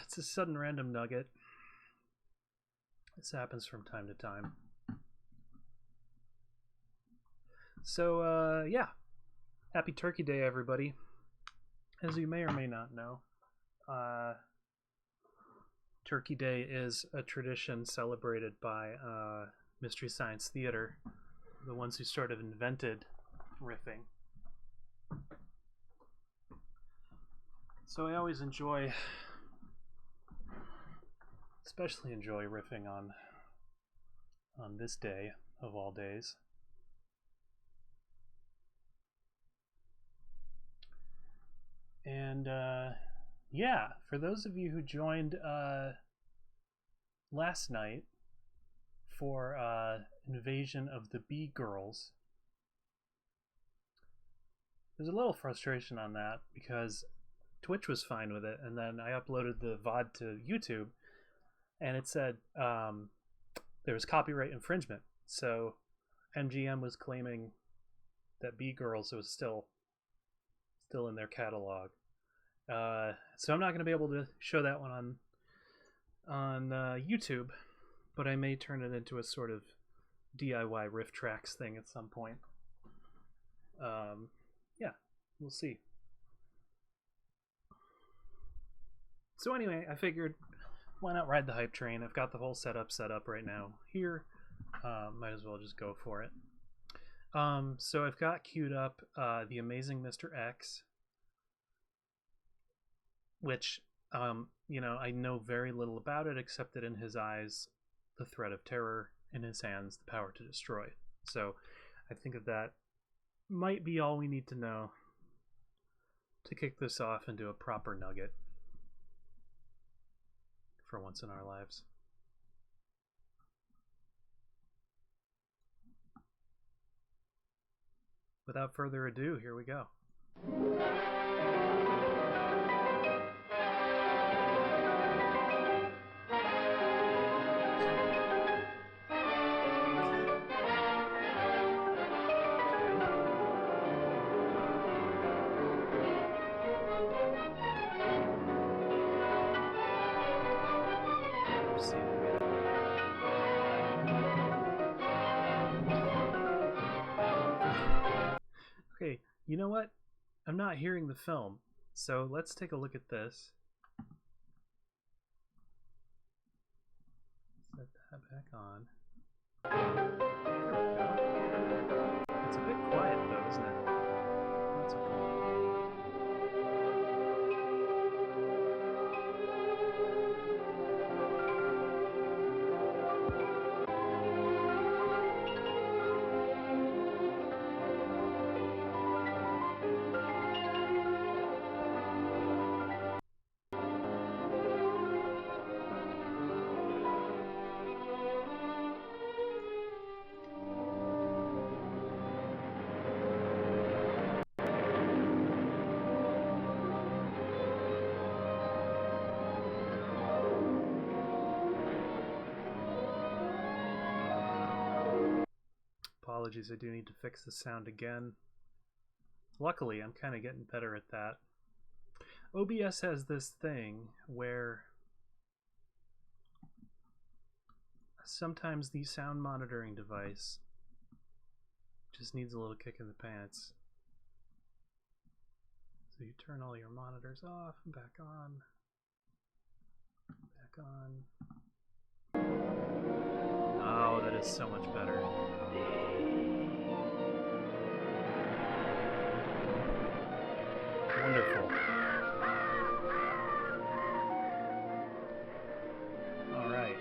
It's a sudden random nugget. This happens from time to time. So, yeah. Happy Turkey Day, everybody. As you may or may not know, Turkey Day is a tradition celebrated by Mystery Science Theater, the ones who sort of invented riffing. So I always especially enjoy riffing on this day of all days. And yeah, for those of you who joined last night for Invasion of the Bee Girls, there's a little frustration on that because Twitch was fine with it, and then I uploaded the VOD to YouTube, and it said there was copyright infringement. So MGM was claiming that Bee Girls was still in their catalog. So I'm not going to be able to show that one on YouTube, but I may turn it into a sort of DIY riff tracks thing at some point. Yeah, we'll see. So anyway, I figured, why not ride the hype train? I've got the whole setup set up right now here. Might as well just go for it. So I've got queued up The Amazing Mr. X, which, you know, I know very little about it except that in his eyes, the threat of terror, in his hands, the power to destroy. So I think that might be all we need to know to kick this off into a proper nugget for once in our lives. Without further ado, here we go. Okay, you know what? I'm not hearing the film, so let's take a look at this. Set that back on. There we go. It's a bit quiet though, isn't it? That's okay. Apologies, I do need to fix the sound again. Luckily, I'm kind of getting better at that. OBS has this thing where sometimes the sound monitoring device just needs a little kick in the pants. So you turn all your monitors off and back on. Back on. Oh, that is so much better. Wonderful. All right.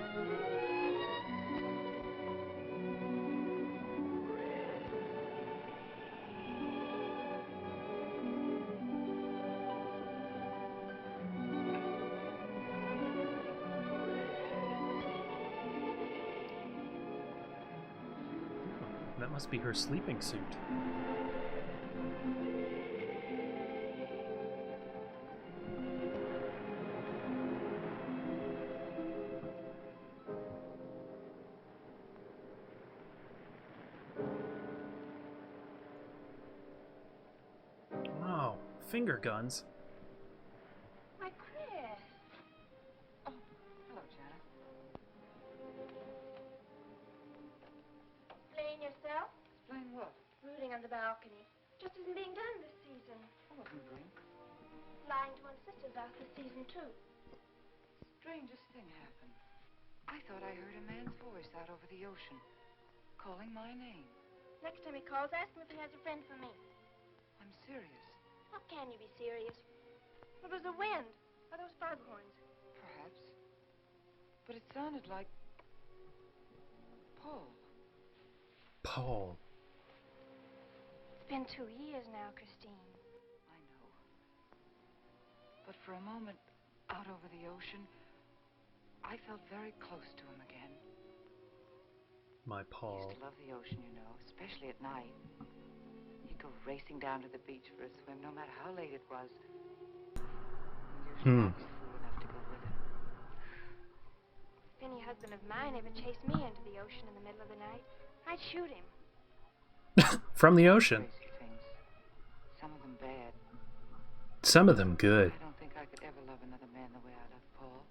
That must be her sleeping suit. Wow, finger guns. Why, Chris, Playing what? Rooting on the balcony. Just isn't being done this season. I wasn't drink. Lying to one's sisters out this season, too. Strangest thing happened. I thought I heard a man's voice out over the ocean, calling my name. Next time he calls, ask him if he has a friend for me. I'm serious. How can you be serious? It was the wind. Or those foghorns. Perhaps. But it sounded like Paul. Paul. It's been 2 years now, Christine. I know. But for a moment, out over the ocean, I felt very close to him again. My He Paul. used to love the ocean, you know, especially at night. He'd go racing down to the beach for a swim, no matter how late it was. And usually I'd be fool enough to go with him. If any husband of mine ever chased me into the ocean in the middle of the night, I'd shoot him. From the ocean. Crazy things. Some of them bad. Some of them good. I don't think I could ever love another man the way I love Paul.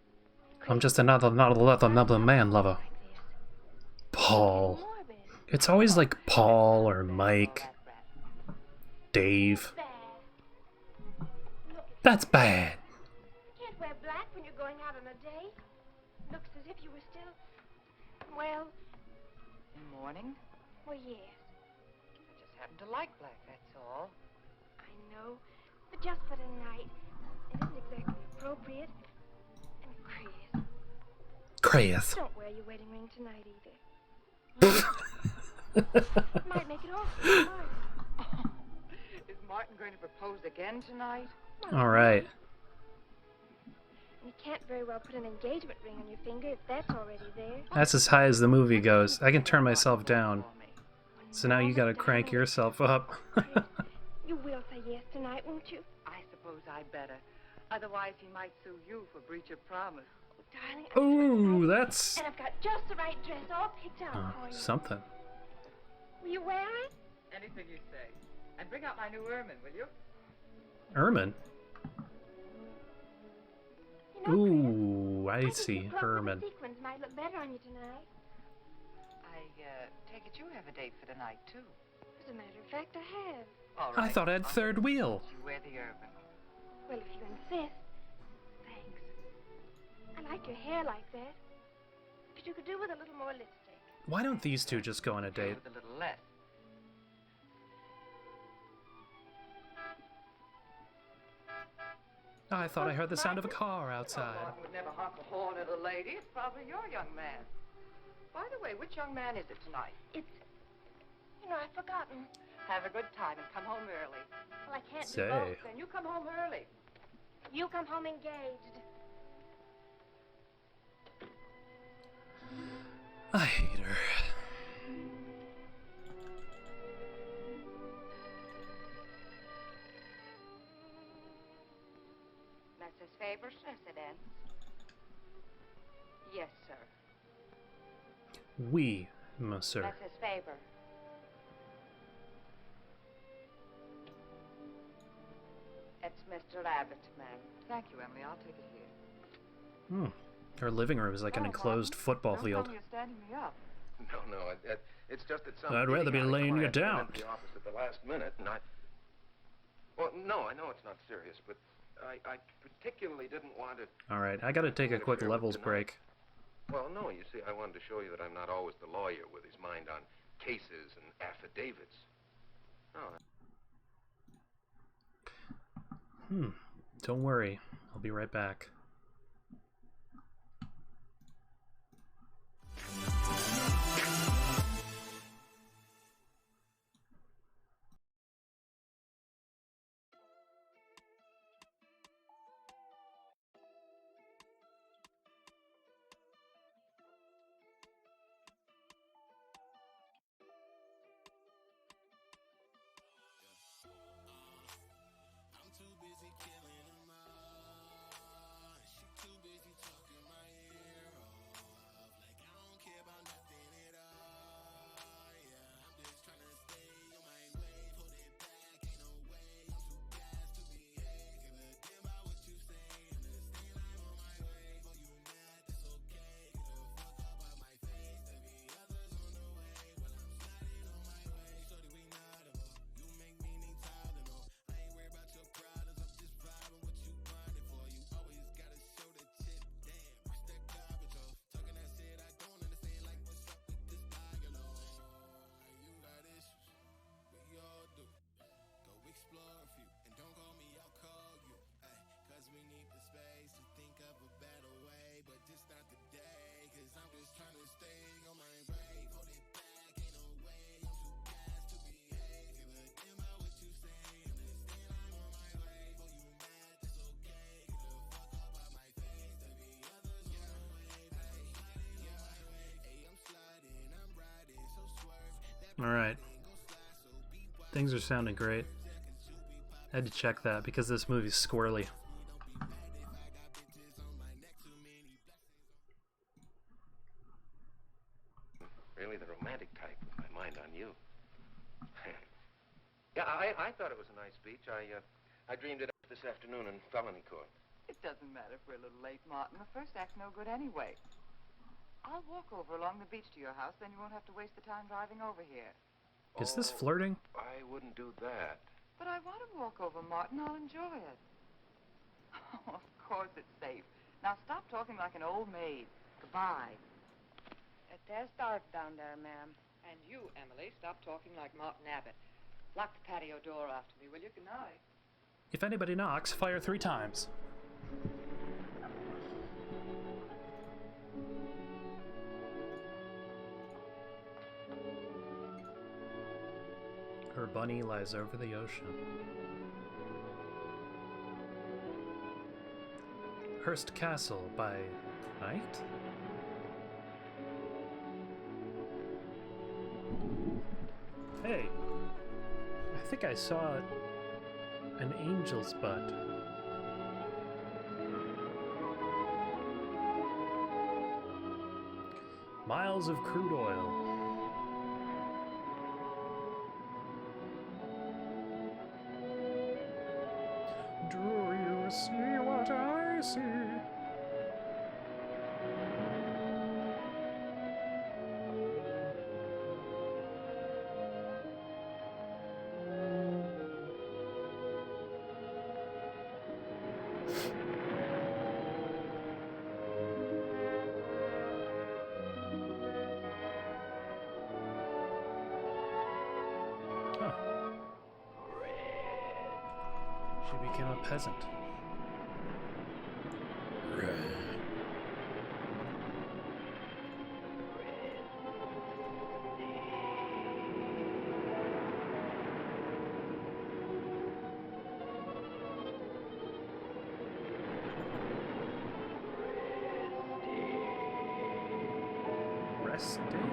I'm just another man lover. Paul. Morbid. It's always like Paul or Mike. Dave. Bad. Look, That's bad. you can't wear black when you're going out on a date. Looks as if you were still... Well, In mourning, well, yes. I just happen to like black, that's all. I know. But just for tonight, it isn't exactly appropriate. And Chris, Chris. don't wear your wedding ring tonight either. Might make it awful hard. Is Martin going to propose again tonight? Alright. And you can't very well put an engagement ring on your finger if that's already there. That's as high as the movie goes. I can turn myself down. So now you gotta crank yourself up. Chris, you will say yes tonight, won't you? I suppose I'd better. Otherwise, he might sue you for breach of promise. Oh, darling. I'm Ooh, so that's excited. And I've got just the right dress all picked out for you. something. Will you wear it? Anything you say. And bring out my new ermine, will you? Ermine? You know, Ooh, I Chris, see. I think the Ermine. sequins might look better on you tonight. Take it you have a date for tonight, too. As a matter of fact, I have. All I thought I had third wheel. You wear the ermine. Well, if you insist. Thanks. I like your hair like that. But you could do with a little more lipstick. Why don't these two just go on a date? With a little less. Oh, I thought I heard the sound of a car outside. Martin would never honk a horn at a lady. It's probably your young man. By the way, which young man is it tonight? It's... You know, I've forgotten. Have a good time and come home early. Well, I can't Say. do both. Then you come home early. You come home engaged. I hate her. Mrs. Faber's residence. Yes, sir. Oui, monsieur. Mrs. Faber. It's Mr. Abbott, ma'am. Thank you, Emily. I'll take it here. Her living room is like an enclosed football field. You're standing me up. No, it's just that some... I'd rather be laying you client down. went to the office at the last minute, and I... Well, no, I know it's not serious, but I particularly didn't want to... Alright, I gotta take a quick levels break. Well, no, you see, I wanted to show you that I'm not always the lawyer with his mind on cases and affidavits. No, Don't worry. I'll be right back. Alright. Things are sounding great. I had to check that because this movie's squirrely. Really the romantic type with my mind on you. Yeah, I thought it was a nice speech. I dreamed it up this afternoon in felony court. It doesn't matter if we're a little late, Martin. The first act's no good anyway. I'll walk over along the beach to your house, then you won't have to waste the time driving over here. Is this flirting? I wouldn't do that. But I want to walk over, Martin. I'll enjoy it. Oh, of course it's safe. Now stop talking like an old maid. Goodbye. A test start down there, ma'am. And you, Emily, stop talking like Martin Abbott. Lock the patio door after me, will you? Good night. If anybody knocks, fire 3 times. Her bunny lies over the ocean. Hearst Castle by night? Hey, I think I saw an angel's butt. Miles of crude oil. Do you see what I see? She became a peasant. Resting?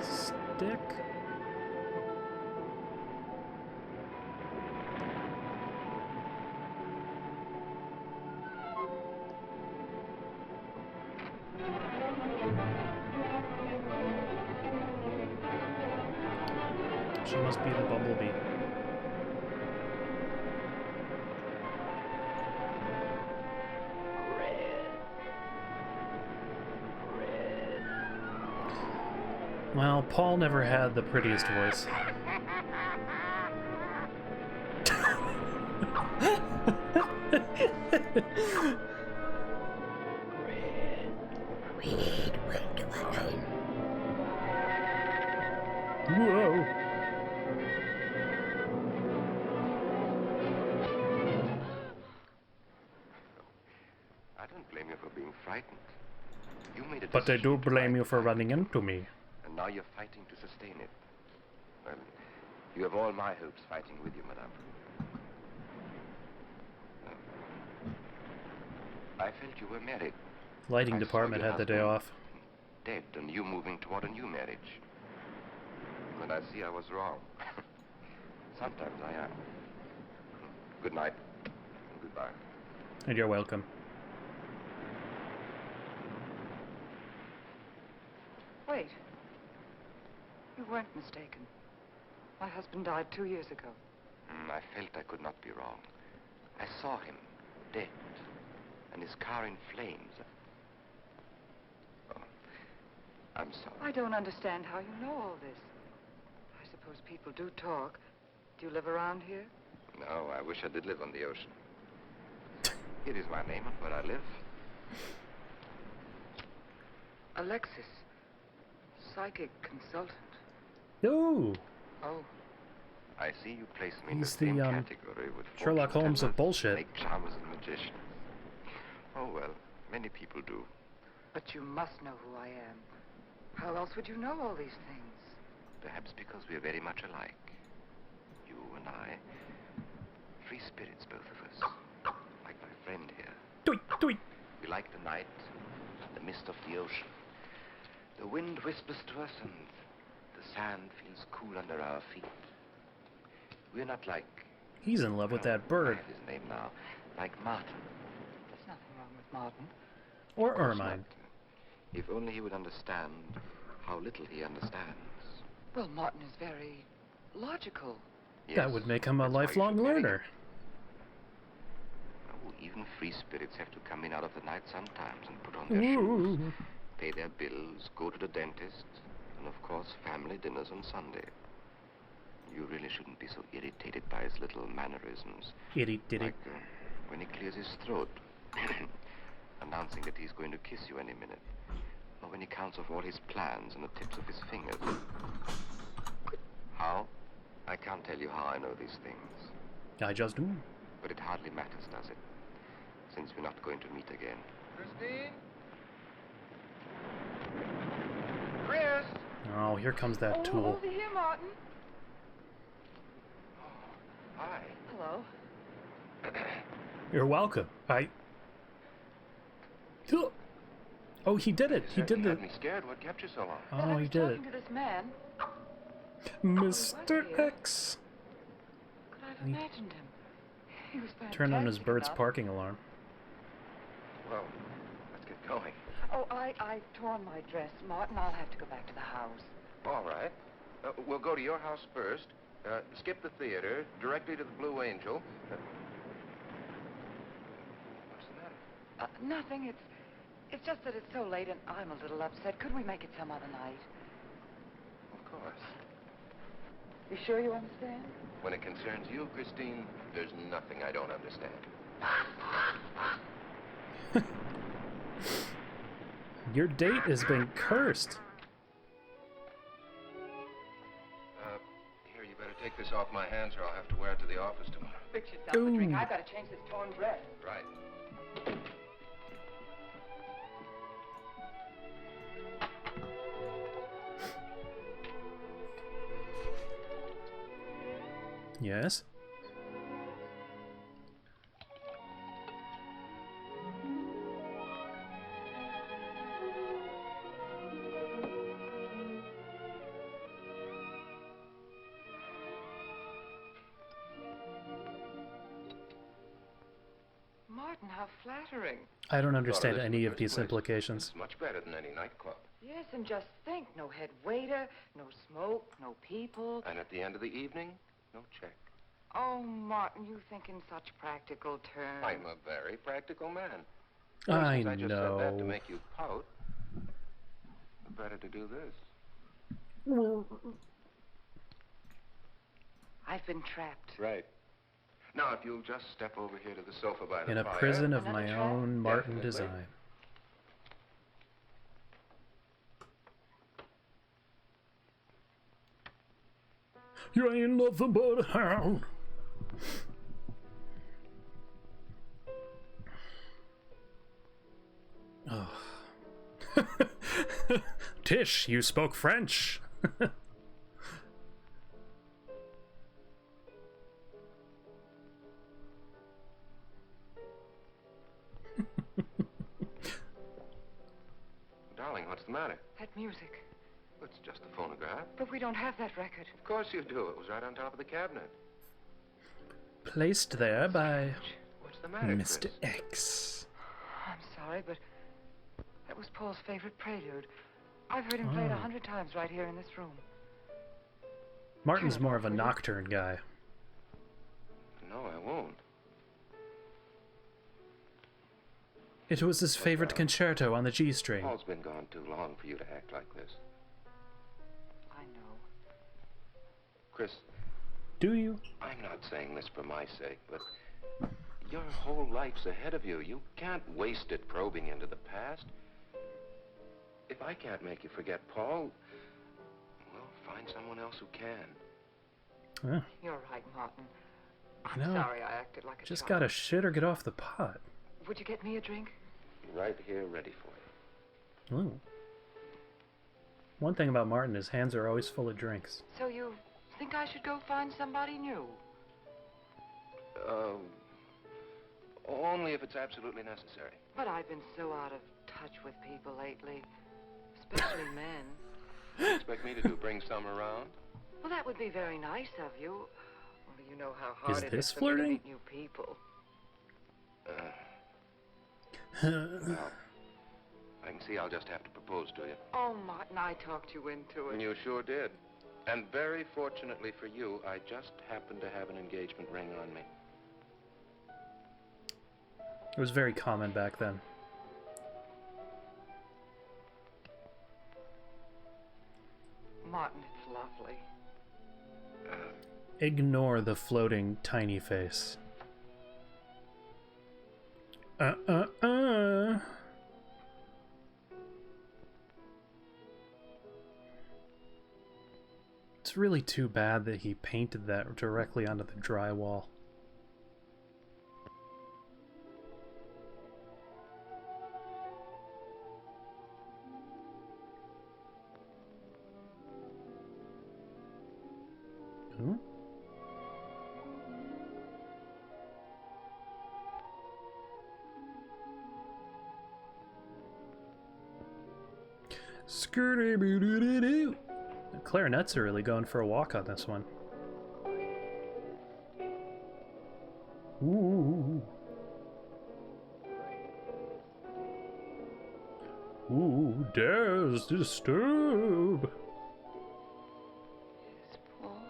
Stick? She must be the bumblebee. Well, Paul never had the prettiest voice. Whoa. I don't blame you for being frightened. You made it. But I do blame you for running into me. And now you're fighting to sustain it. Well, you have all my hopes fighting with you, madame. I felt you were married. Lighting department had the day off. Dead, and you moving toward a new marriage. But I see I was wrong. Sometimes I am. Good night. And goodbye. And you're welcome. Wait. You weren't mistaken. My husband died 2 years ago. I felt I could not be wrong. I saw him, dead, and his car in flames. Oh, I'm sorry. I don't understand how you know all this. I suppose people do talk. Do you live around here? No, I wish I did live on the ocean. Here is my name and where I live. Alexis. Psychic consultant. Ooh. Oh. I see you place me in He's the same the, category with Sherlock fortune Holmes of tellers, bullshit. snake charmers and magicians. Oh, well, many people do. But you must know who I am. How else would you know all these things? Perhaps because we are very much alike. You and I. Free spirits, both of us. Like my friend here. Doit, doit. We like the night, the mist of the ocean. The wind whispers to us and the sand feels cool under our feet. We're not like... He's in love with that bird. I have his name now. Like Martin. There's nothing wrong with Martin. Or Of course Ermine. not. If only he would understand how little he understands. Well, Martin is very logical. Yes, That would make him a that's why you lifelong should marry him. learner. Oh, even free spirits have to come in out of the night sometimes and put on their shoes, Ooh. pay their bills, go to the dentist, and of course family dinners on Sunday. You really shouldn't be so irritated by his little mannerisms. Itty ditty. Like when he clears his throat, announcing that he's going to kiss you any minute. Or when he counts off all his plans on the tips of his fingers. How? I can't tell you how I know these things. I just do. But it hardly matters, does it? Since we're not going to meet again. Christine? Chris? Oh, here comes that tool. Over here, Martin. Hi. Hello. You're welcome. Oh, he did it. He did You the... had me scared. What kept you so long? Well, I Oh, he was did it. talking to this man. Mr. X. Could I have imagined him? He was fantastic. Turn on his bird's enough. parking alarm. Well, let's get going. Oh, I've torn my dress, Martin. I'll have to go back to the house. All right. We'll go to your house first. Skip the theater, directly to the Blue Angel. What's the matter? Nothing. It's just that it's so late and I'm a little upset. Could we make it some other night? Of course. You sure you understand? When it concerns you, Christine, there's nothing I don't understand. Your date has been cursed. Here, you better take this off my hands or I'll have to wear it to the office tomorrow. Fix yourself a drink. Ooh. I've got to change this torn dress. Right. Yes? Martin, how flattering. I don't understand Thought any this of these place. implications. It's much better than any nightclub. Yes, and just think, no head waiter, no smoke, no people. And at the end of the evening, no check. Oh, Martin, you think in such practical terms. I'm a very practical man. I Since I just said that to know. make you pout, better to do this. I've been trapped. Right. Now, if you'll just step over here to the sofa by the In a fire. prison of Another my trap? own Martin Definitely. design. You ain't nothing but a hound. Oh. Tish, you spoke French. Darling, what's the matter? That music. It's just a phonograph. But we don't have that record. Of course you do. It was right on top of the cabinet. Placed there by What's the matter, Mr. Chris? X. I'm sorry, but that was Paul's favorite prelude. I've heard him play it Oh. 100 times right here in this room. Martin's more of a nocturne guy. No, I won't. It was his favorite concerto on the G string. Paul's been gone too long for you to act like this. I know. Chris, Do you? I'm not saying this for my sake, but your whole life's ahead of you. You can't waste it probing into the past. If I can't make you forget Paul, well, find someone else who can. Well, You're right, Martin. I'm No. sorry I acted like a just child. gotta shit or get off the pot. Would you get me a drink? Right here, ready for you. Ooh. One thing about Martin, his hands are always full of drinks. So you think I should go find somebody new? Only if it's absolutely necessary. But I've been so out of touch with people lately, especially men. What do you expect me to do, bring some around? Well, that would be very nice of you. Only you know how hard Is it this is for me to flirting? meet new people. Well, I can see I'll just have to propose to you. Oh, Martin, I talked you into it. And you sure did. And very fortunately for you, I just happened to have an engagement ring on me. It was very common back then. Martin, it's lovely. Ignore the floating tiny face. It's really too bad that he painted that directly onto the drywall. Ooh. Skirty boo doo doo doo. The clarinets are really going for a walk on this one. Ooh. Ooh, dares disturb. Yes, Paul.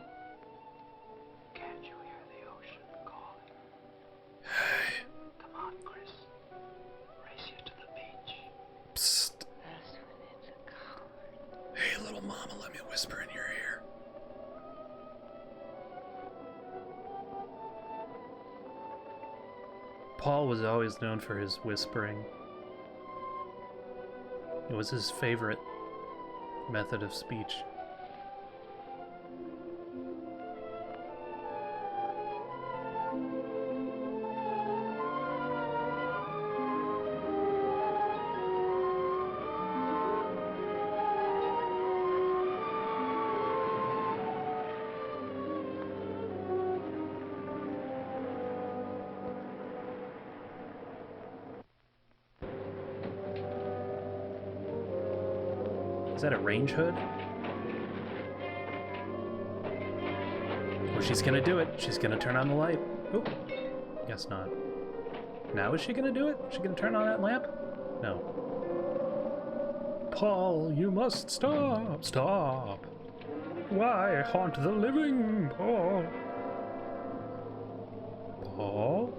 Can't you hear the ocean calling? Hey. Come on, Chris. Race you to the beach. Psst. That's when it's a coward. Hey, little mama, let me whisper in your ear. Paul was always known for his whispering. It was his favorite method of speech. Is that a range hood? Oh, she's gonna do it. She's gonna turn on the light. Oh, guess not. Now is she gonna do it? Is she gonna turn on that lamp? No. Paul, you must stop. Stop. Why haunt the living, Paul? Paul?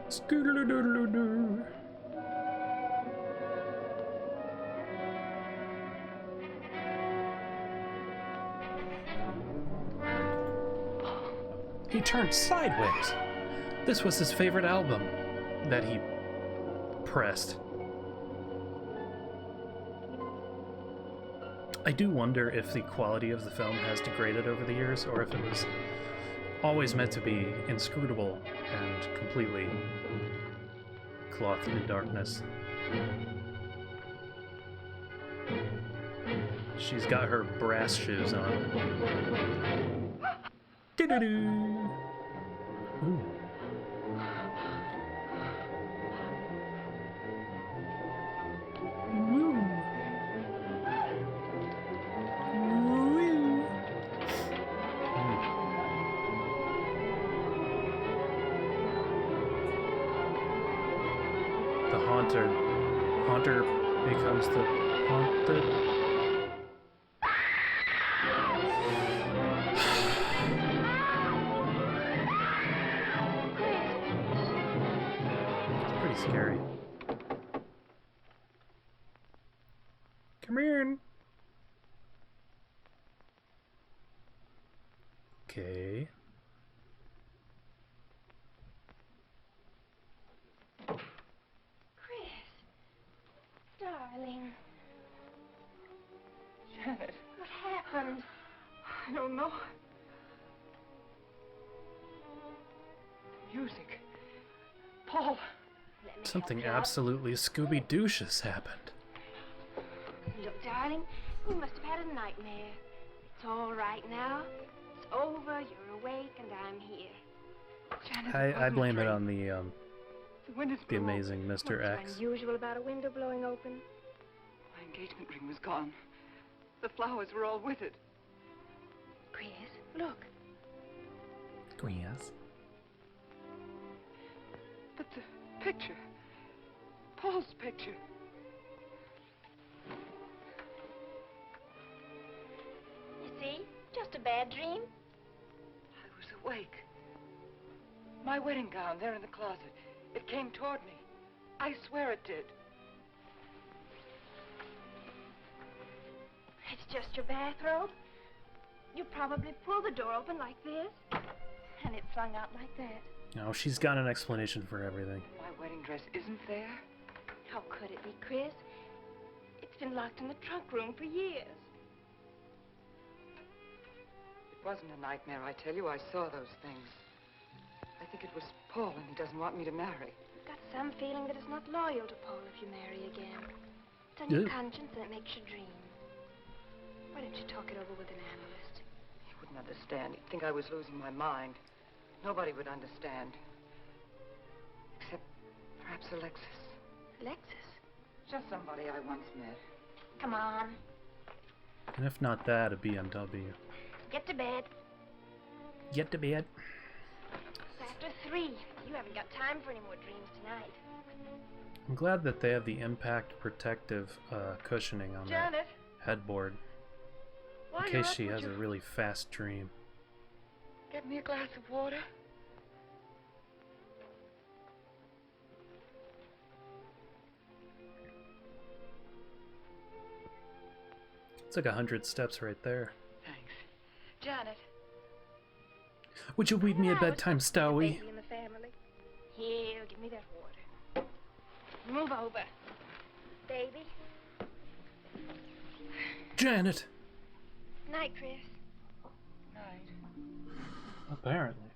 Scoodle-doodle-doo. He turned sideways. This was his favorite album that he pressed. I do wonder if the quality of the film has degraded over the years, or if it was always meant to be inscrutable and completely clothed in darkness. She's got her brass shoes on. Do-do-do. Ooh. Woo. Woo. The haunter becomes the haunted. It's pretty scary. Come here. Okay. Darling, Janet, what happened? I don't know. Music. Paul. Let me Something help you out. absolutely Scooby-Dooshus happened. Look, darling, you must have had a nightmare. It's all right now. It's over, you're awake, and I'm here. Janet, I blame it on the wind is the amazing Mr. What's X. unusual about a window blowing open? My engagement ring was gone. The flowers were all with it. Chris, look. Yes. But the picture. Paul's picture. You see? Just a bad dream. I was awake. My wedding gown there in the closet. It came toward me. I swear it did. It's just your bathrobe. You probably pulled the door open like this, and it flung out like that. No, she's got an explanation for everything. My wedding dress isn't there. How could it be, Chris? It's been locked in the trunk room for years. It wasn't a nightmare, I tell you. I saw those things. I think it was Paul, and he doesn't want me to marry. I've got some feeling that it's not loyal to Paul if you marry again. It's on your Ew. conscience and it makes you dream. Why don't you talk it over with an analyst? He wouldn't understand. He'd think I was losing my mind. Nobody would understand. Except perhaps Alexis. Alexis? Just somebody I once met. Come on. And if not that, a BMW. Get to bed. Get to bed. It's after 3. You haven't got time for any more dreams tonight. I'm glad that they have the impact protective cushioning on that Janet! headboard While in you're case up, she would has you a really fast dream. get me a glass of water? It's like 100 steps right there. Thanks. Janet. Would you read me a I was bedtime supposed to be the story? baby in the family. Here, give me that water. Move over. Baby. Janet! Night, Chris. Night. Apparently.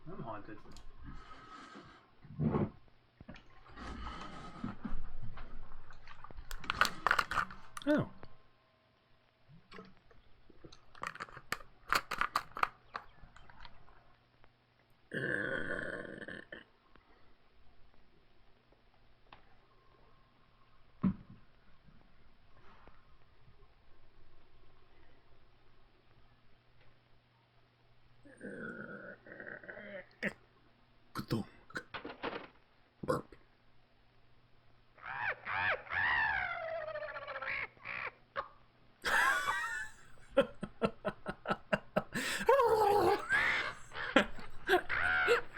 I'm haunted. Oh. Burp.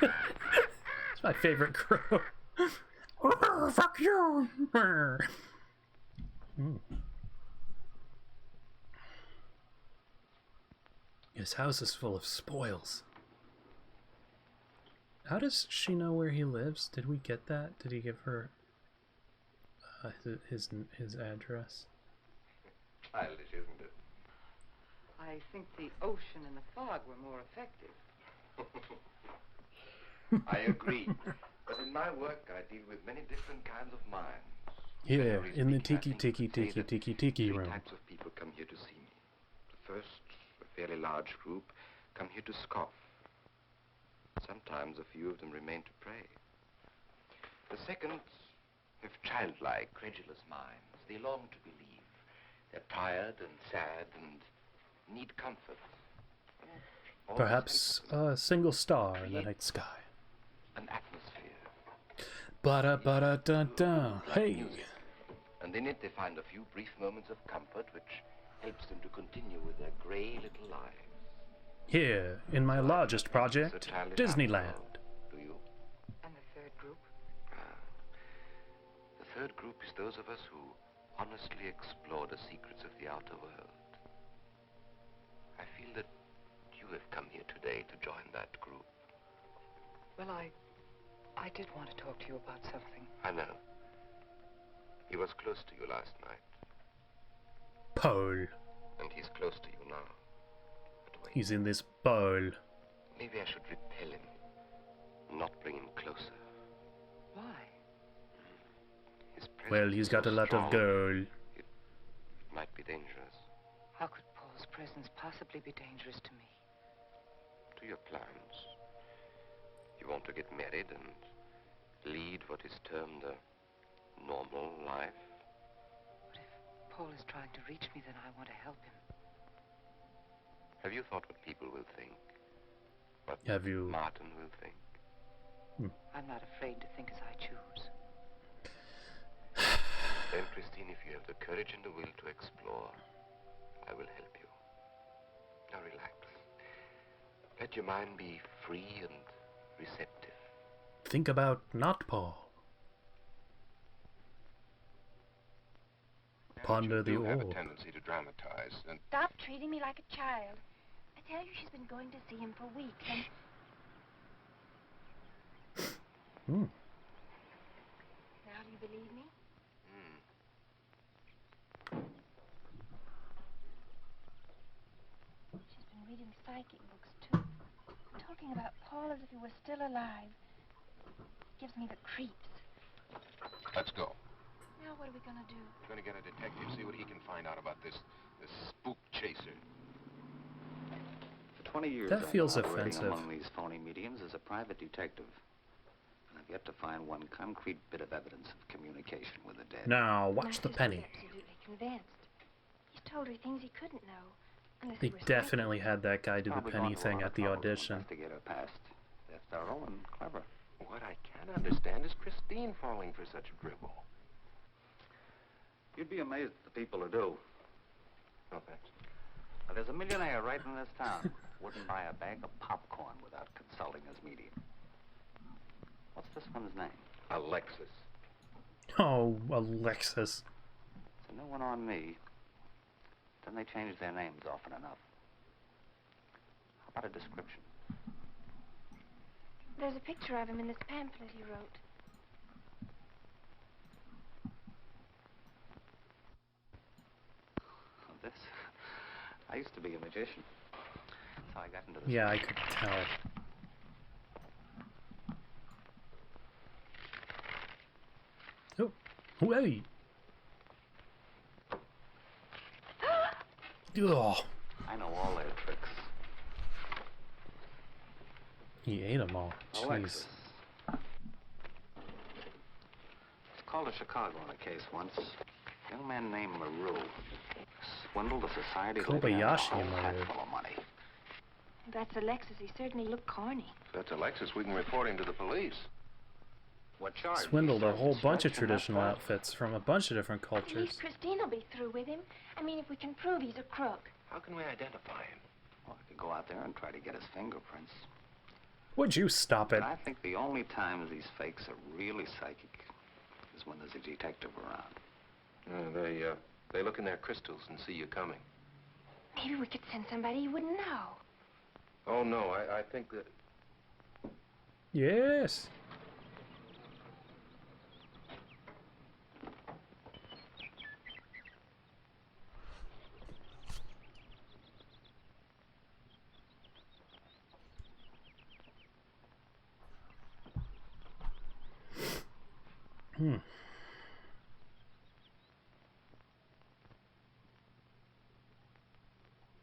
It's my favorite crow. Fuck you. His house is full of spoils. How does she know where he lives? Did we get that? Did he give her his address? Childish, isn't it? I think the ocean and the fog were more effective. I agree. But in my work, I deal with many different kinds of minds. Here, Generally in the speaking, I tiki think we tiki say that tiki tiki three room. types of people come here to see me. The first, a fairly large group, come here to scoff. Sometimes a few of them remain to pray. The second have childlike, credulous minds. They long to believe. They're tired and sad and need comfort. Always Perhaps help a single star in the night sky. an atmosphere. Ba-da-ba-da-dun-dun. Hey! Music. And in it they find a few brief moments of comfort which helps them to continue with their grey little lives. Here, in my largest project, It's a childish Disneyland. after all, do you? And the third group? The third group is those of us who honestly explore the secrets of the outer world. I feel that you have come here today to join that group. Well, I did want to talk to you about something. I know. He was close to you last night, Paul. and he's close to you now. But wait, He's in this bowl. maybe I should repel him, not bring him closer. Why? His Well, presence he's is got so a lot strong, of gold. It might be dangerous How could Paul's presence possibly be dangerous to me? to your plans. You want to get married and lead what is termed a normal life. But if Paul is trying to reach me, then I want to help him. Have you thought what people will think? What Have you- Martin will think? I'm not afraid to think as I choose. Then, Christine, if you have the courage and the will to explore, I will help you. Now relax. Let your mind be free and receptive. Think about not Paul. Ponder you the do have a orb. tendency to dramatize, and Stop treating me like a child. I tell you, she's been going to see him for weeks, and Hmm. now do you believe me? She's been reading psychic books, too. Talking about Paul as if he were still alive. Gives me the creeps. let's go. Now what are we gonna do? We're going to get a detective, see what he can find out about this spook chaser. For 20 years, That I've feels been operating offensive. among these phony mediums as a private detective. And I've yet to find one concrete bit of evidence of communication with the dead. Now, watch the Master's penny. absolutely convinced. He's told her things he couldn't know. Unless They he were definitely had that guy do the Probably penny gone to a thing lot at of the trouble to audition. investigate her past. They're thorough and clever. What I can't understand is Christine falling for such dribble. You'd be amazed at the people who do. No, thanks. Now, there's a millionaire right in this town. Wouldn't buy a bag of popcorn without consulting his medium. What's this one's name? Alexis. Oh, Alexis. It's a new one on me. Then they change their names often enough. How about a description? There's a picture of him in this pamphlet he wrote. This? I used to be a magician. That's how I got into this. Yeah, I could tell. Oh, wait. Ugh. I know all their tricks. He ate them all. Jeez. Alexis. I was called to Chicago on a case once. A young man named LaRue swindled the society. Kobayashi a whole hat Maru. full of money. That's Alexis. He certainly looked corny. If that's Alexis, we can report him to the police. What charge? Swindled a whole bunch of Destruction, that's traditional all. outfits from a bunch of different At least cultures. Christine will be through with him. I mean, if we can prove he's a crook. How can we identify him? Well, I could go out there and try to get his fingerprints. Would you stop it? But I think the only times these fakes are really psychic is when there's a detective around. They look in their crystals and see you coming. Maybe we could send somebody he wouldn't know. Oh, no, I think that... Yes.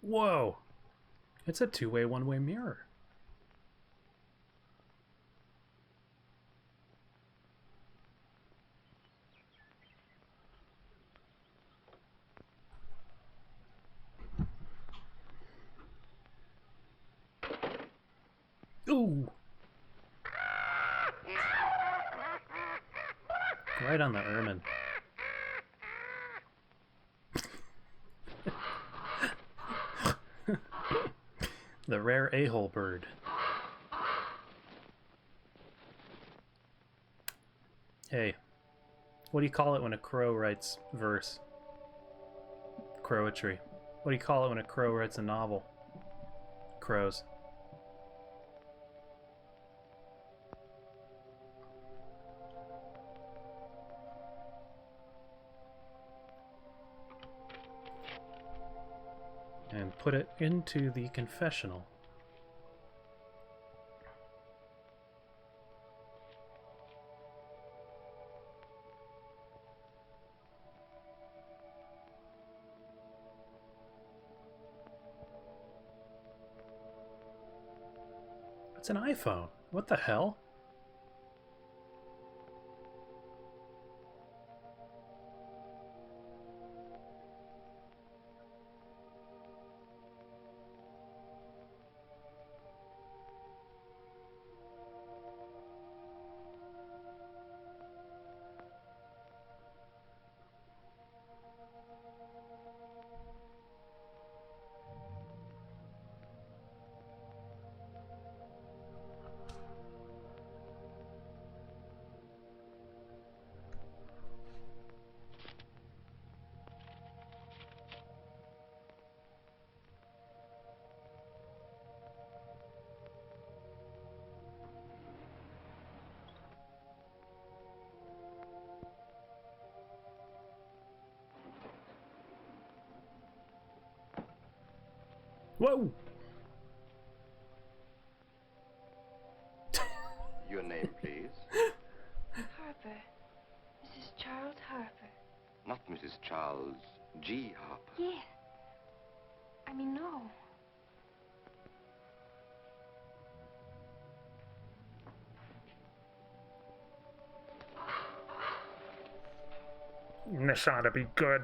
Whoa. It's a two-way, one-way mirror. Ooh. Right on the ermine. The rare a-hole bird. Hey, what do you call it when a crow writes verse? Crowetry. What do you call it when a crow writes a novel? Crows. and put it into the confessional. It's an iPhone. What the hell? Whoa! Your name, please? Harper. Mrs. Charles Harper. Not Mrs. Charles G. Harper. Yes. I mean, no. This ought to be good.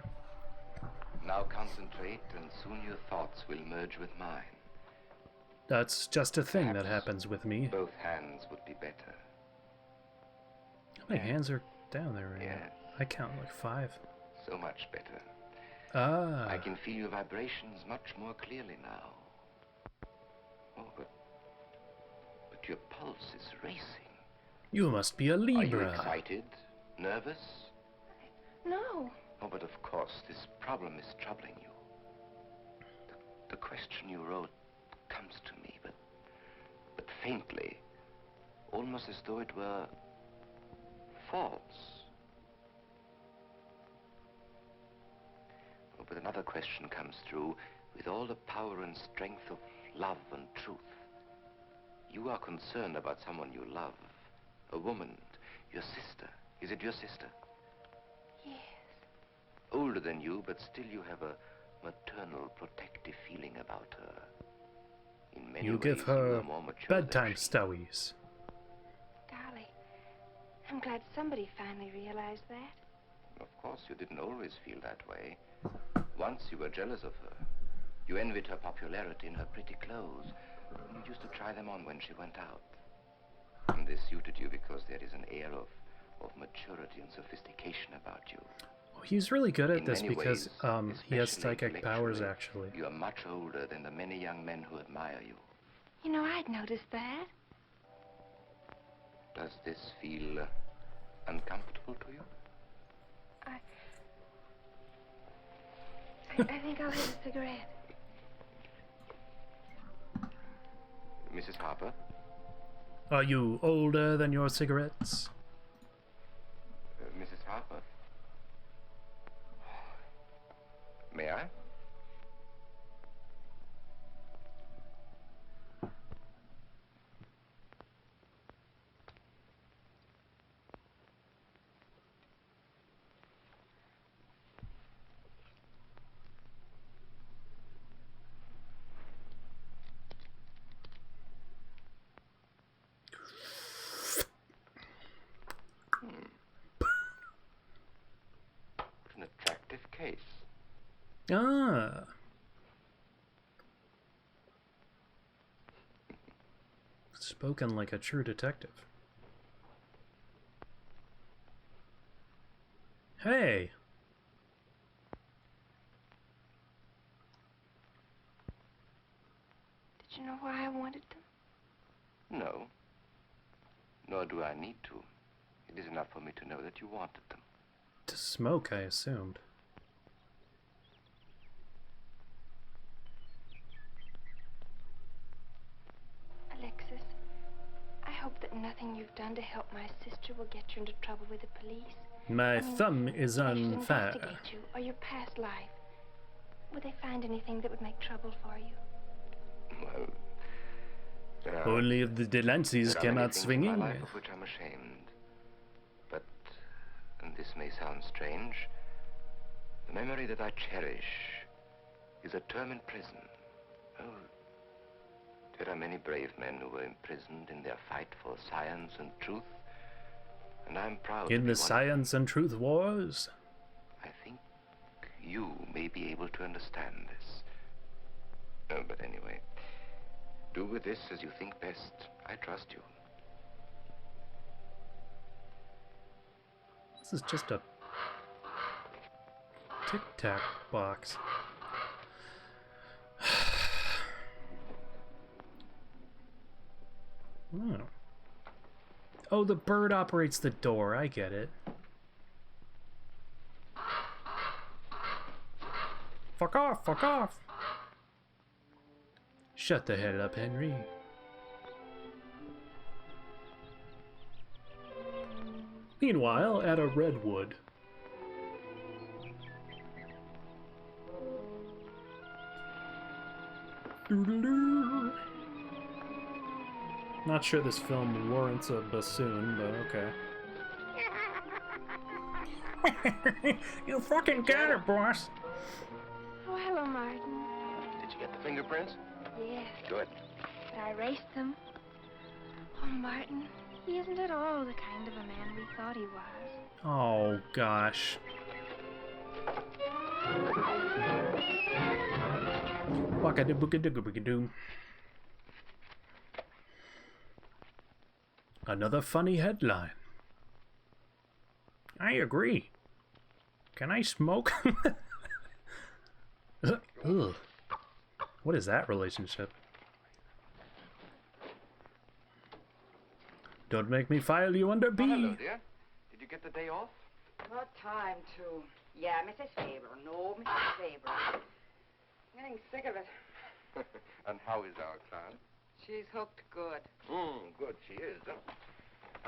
Now concentrate, and soon your thoughts will merge with mine. That's just a thing that Perhaps happens with me. Both hands would be better. My hands are down there right Yes. now. I count like 5. So much better. Ah. I can feel your vibrations much more clearly now. Oh, but your pulse is racing. You must be a Are you Libra. excited? Nervous? No. Oh, but of course, this problem is troubling you. The question you wrote comes to me, but faintly, almost as though it were false. Oh, but another question comes through with all the power and strength of love and truth. You are concerned about someone you love, a woman, your sister. Is it your sister? Yes. Older than you, but still you have a maternal, protective feeling about her. In many You ways, give you her are more mature than bedtime she. stowies. Golly. I'm glad somebody finally realized that. Of course, you didn't always feel that way. Once you were jealous of her. You envied her popularity and her pretty clothes. You used to try them on when she went out. And this suited you because there is an air of maturity and sophistication about you. Well, he's really good at In this many because ways, he has especially psychic powers, intellectually, actually. You are much older than the many young men who admire you. You know, I'd noticed that. Does this feel uncomfortable to you? I think I'll have a cigarette. Mrs. Harper? Are you older than your cigarettes? Mrs. Harper? May I? What an attractive case. Ah. Spoken like a true detective. Hey. Did you know why I wanted them? No. Nor do I need to. It is enough for me to know that you wanted them. To smoke, I assumed. Alexis, I hope that nothing you've done to help my sister will get you into trouble with the police. My I mean, thumb is they should on fire. investigate you or your past life. With they find anything that would make trouble for you? Well, Only if the Delanceys there are came many out things in swinging. my life of which I'm ashamed. But, and this may sound strange, the memory that I cherish is a term in prison. Oh, there are many brave men who were imprisoned in their fight for science and truth, and I'm proud to In be the one of science and truth wars. I think you may be able to understand this. Oh, but anyway, do with this as you think best. I trust you. This is just a tic-tac box. Oh. Oh, the bird operates the door. I get it. Fuck off, fuck off. Shut the hell up, Henry. Meanwhile, at a redwood. Doodaloo. Not sure this film warrants a bassoon, but okay. You fucking got it, boss. Oh, hello, Martin. Did you get the fingerprints? Yes, Good. but I erased them. Oh, Martin, he isn't at all the kind of a man we thought he was. Oh, gosh. Buckadoo. Another funny headline. I agree. Can I smoke? Ugh. What is that relationship? Don't make me file you under B. Oh, hello, dear. Did you get the day off? What time to? Yeah, Mrs. Faber. No, Mrs. Faber. I'm getting sick of it. And how is our client? She's hooked good. Good, she is. Huh?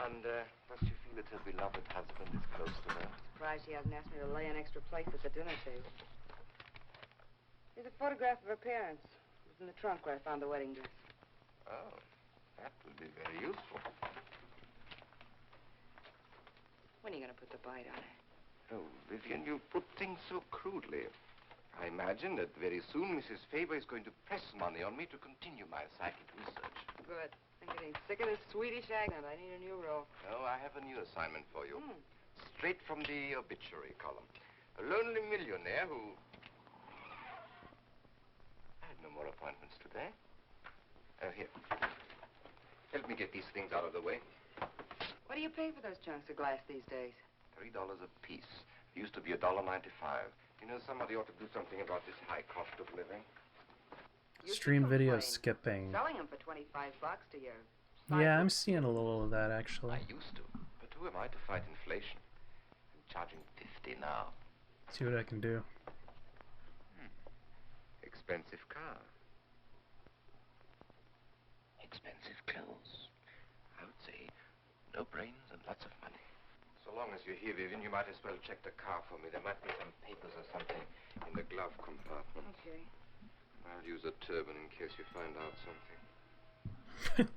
And does she feel that her beloved husband is close to her? Surprised she hasn't asked me to lay an extra place at the dinner table. Here's a photograph of her parents. It was in the trunk where I found the wedding dress. Oh, that would be very useful. When are you going to put the bite on it? Oh, Vivian, you put things so crudely. I imagine that very soon Mrs. Faber is going to press money on me to continue my psychic research. Good. I'm getting sick of this Swedish accent. I need a new role. No, I have a new assignment for you. Straight from the obituary column. A lonely millionaire who... I had no more appointments today. Here. Help me get these things out of the way. What do you pay for those chunks of glass these days? $3 a piece. It used to be $1.95. You know, somebody ought to do something about this high cost of living. You Stream should video complain. skipping. Selling them for $25 to you. Yeah, I'm seeing a little of that actually. I used to. But who am I to fight inflation? I'm charging 50 now. See what I can do. Expensive car. Expensive clothes. I would say no brains and lots of money. So long as you're here, Vivian, you might as well check the car for me. There might be some papers or something in the glove compartment. Okay. I'll use a turban in case you find out something.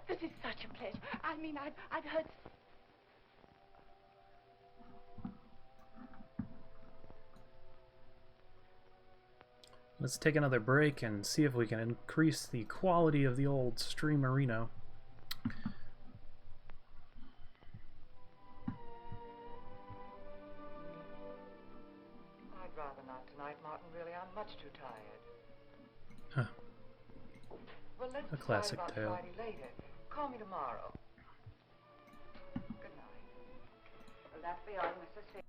This is such a pleasure. I mean, I've heard... Let's take another break and see if we can increase the quality of the old Streamerino. I'd rather not tonight, Martin. Really, I'm much too tired. Huh. Well, let's A classic decide about tale. Friday later. Call me tomorrow. Good night. Will that be all, Mrs. Fitz?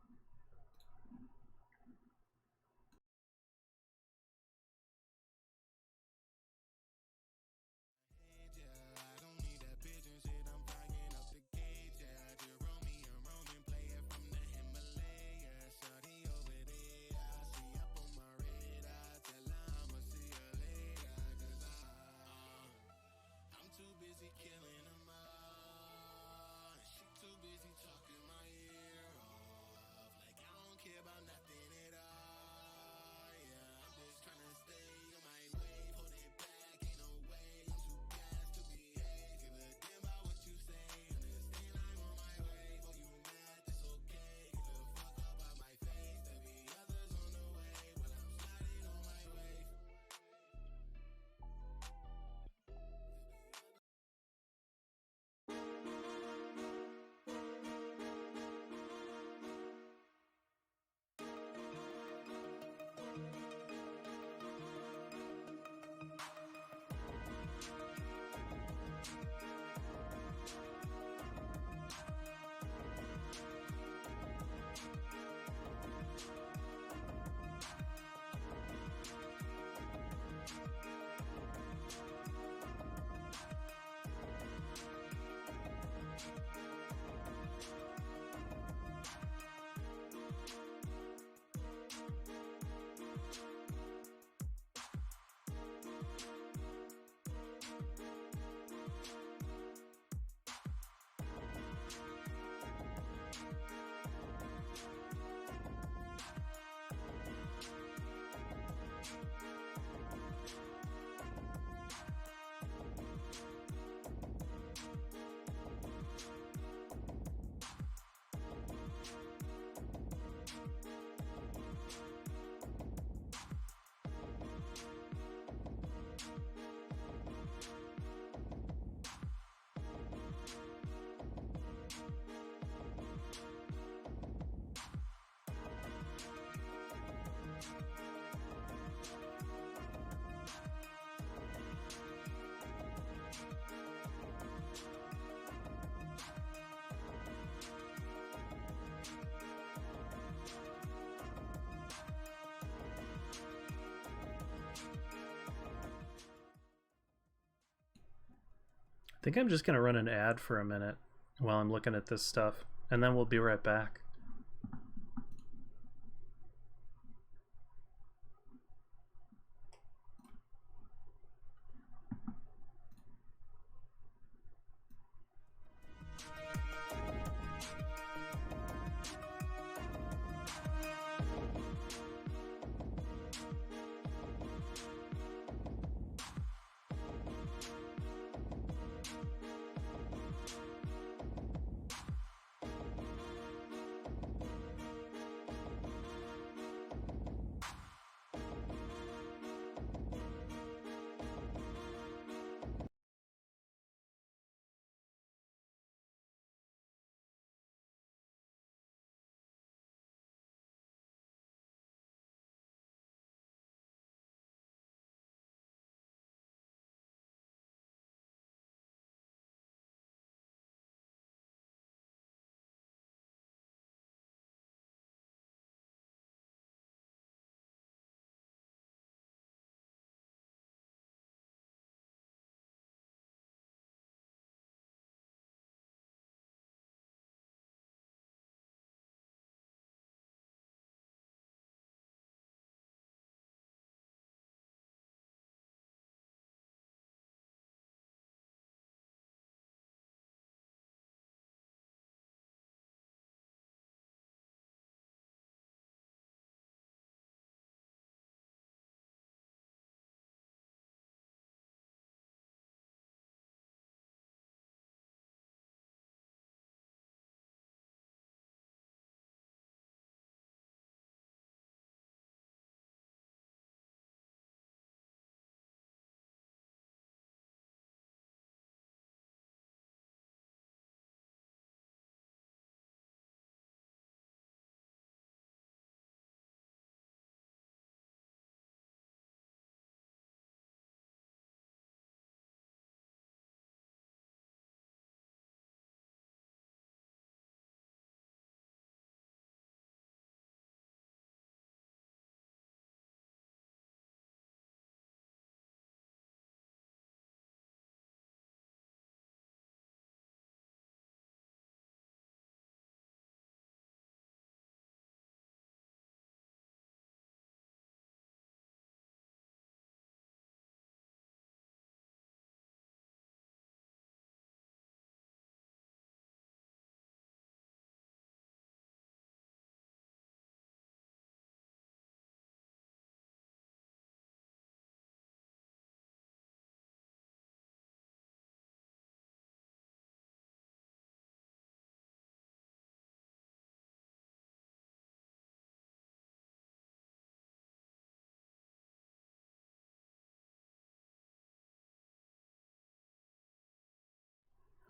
I think I'm just going to run an ad for a minute while I'm looking at this stuff, and then we'll be right back.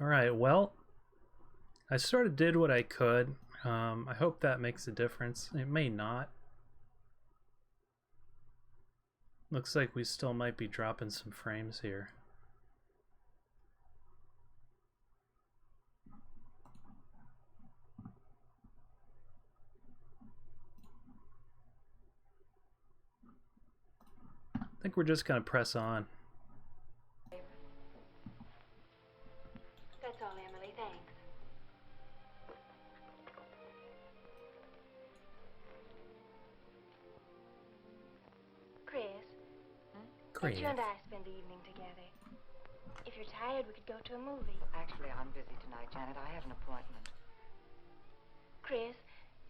Alright, well, I sort of did what I could. I hope that makes a difference. It may not. Looks like we still might be dropping some frames here. I think we're just gonna press on. That's all, Emily. Thanks. Chris, Great. you and I spend the evening together. If you're tired, we could go to a movie. Actually, I'm busy tonight, Janet. I have an appointment. Chris,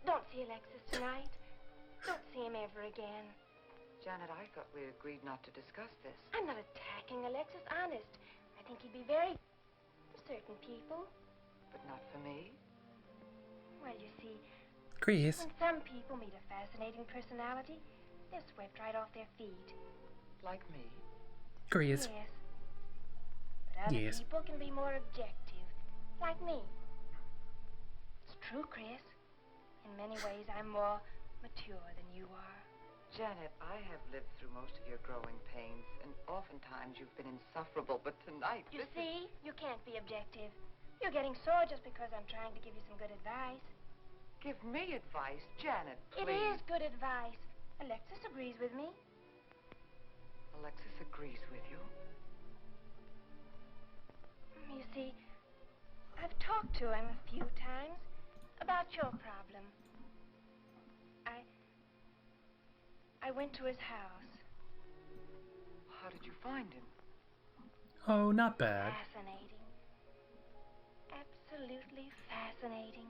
don't see Alexis tonight. Don't see him ever again. Janet, I thought we agreed not to discuss this. I'm not attacking Alexis, honest. I think he'd be very for certain people. But not for me. Well, you see, Chris. when some people meet a fascinating personality, they're swept right off their feet. Like me. Chris. Yes. But other Yes. people can be more objective, like me. It's true, Chris. In many ways, I'm more mature than you are. Janet, I have lived through most of your growing pains, and oftentimes you've been insufferable, but tonight, You this is... see, you can't be objective. You're getting sore just because I'm trying to give you some good advice. Give me advice, Janet, please. It is good advice. Alexis agrees with me. Alexis agrees with you. You see, I've talked to him a few times about your problem. I went to his house. How did you find him? Oh, not bad. Fascinating. Absolutely fascinating.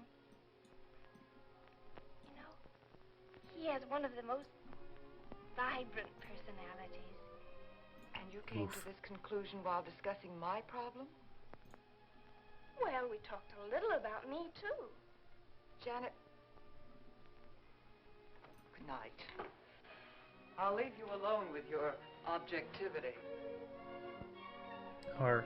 You know, he has one of the most vibrant personalities. And you came to this conclusion while discussing my problem? Well, we talked a little about me, too. Janet, good night. I'll leave you alone with your objectivity. Har.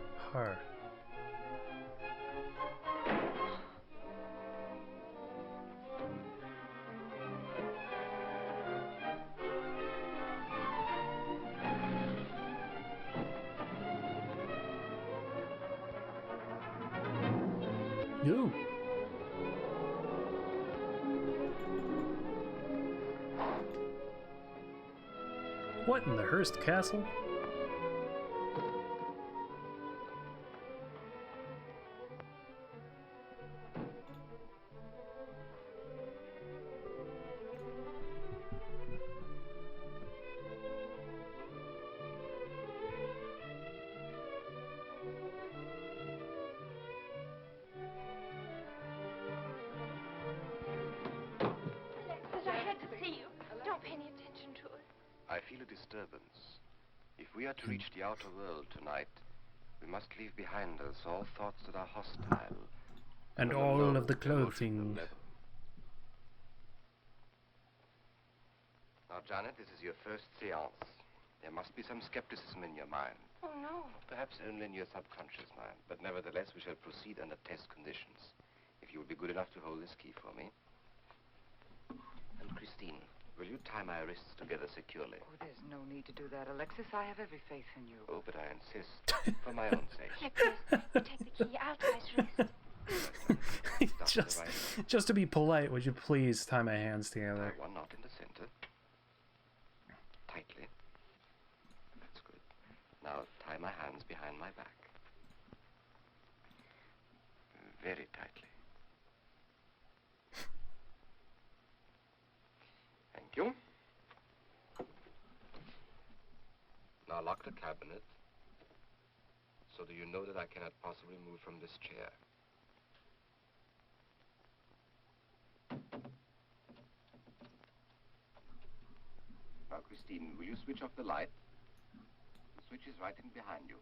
You. What in the Hearst Castle? Alexis, I had to see you. Don't pay any attention to us. I feel a disturbance. If we are to reach the outer world tonight, we must leave behind us all thoughts that are hostile. And on a all low of the emotional clothing. level. Now, Janet, this is your first séance. There must be some skepticism in your mind. Oh, no. Perhaps only in your subconscious mind. But nevertheless, we shall proceed under test conditions. If you will be good enough to hold this key for me. And Christine, will you tie my wrists together securely? Oh, there's no need to do that, Alexis. I have every faith in you. Oh, but I insist. For my own sake. Here, Chris, you take the key. I'll tie his wrist. just to be polite, would you please tie my hands Tie together? one knot in the center. Tightly. That's good. Now tie my hands behind my back. Very tightly. Thank you. Now lock the cabinet. So do you know that I cannot possibly move from this chair? Now, Christine, will you switch off the light? The switch is right in behind you.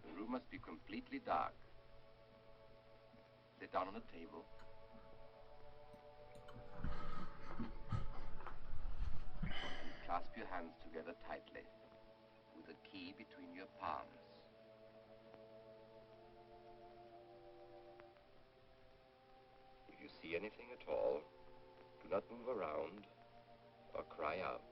The room must be completely dark. Sit down on the table. And clasp your hands together tightly. with the key between your palms. If you see anything at all, do not move around or cry out.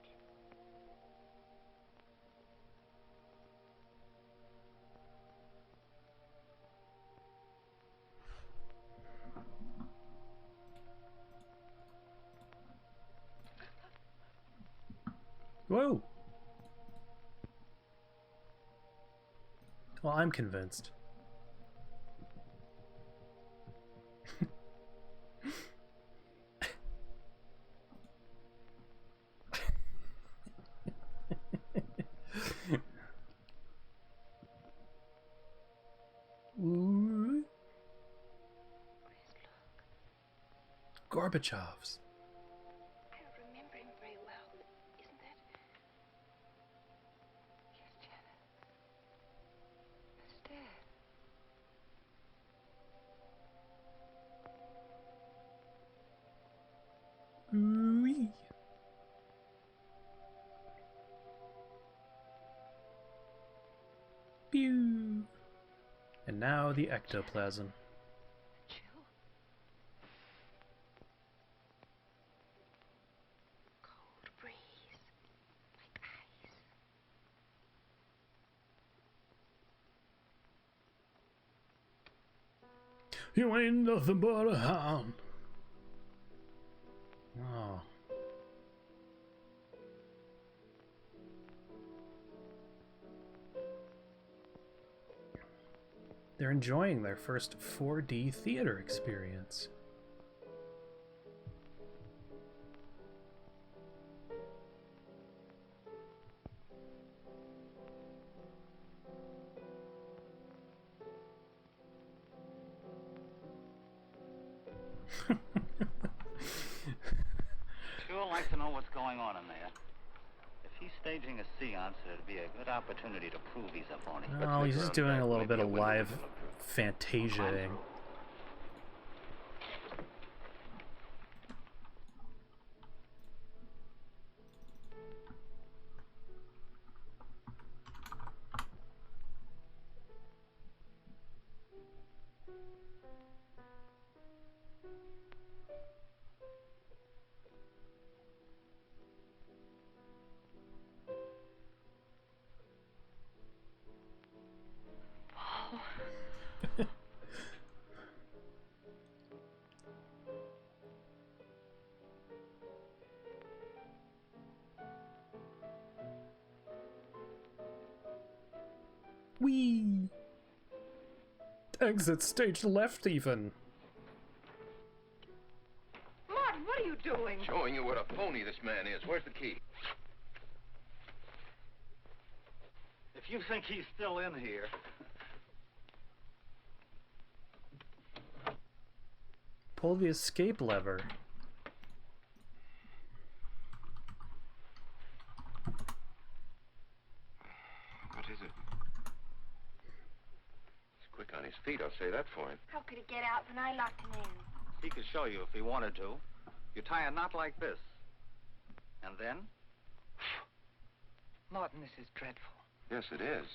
Whoa! Well, I'm convinced. Ooh. Gorbachev's. I don't remember him very well, but isn't that... Yes, Janet. That's Dad. Ooh. Pew. And now the ectoplasm. The chill. Cold breeze. Like ice. You ain't nothing but a hound. Oh. They're enjoying their first 4D theater experience. Sure like to know what's going on in there. If he's staging a seance, it'd be a good opportunity to prove he's a phony. Oh, he's just doing a little bit of live Fantasia-ing. Whee! Exit stage left even. Martin, what are you doing? Showing you what a phony this man is. Where's the key? If you think he's still in here... Pull the escape lever. What is it? He's quick on his feet, I'll say that for him. How could he get out when I locked him in? He could show you if he wanted to. You tie a knot like this. And then? Martin, this is dreadful. Yes, it is.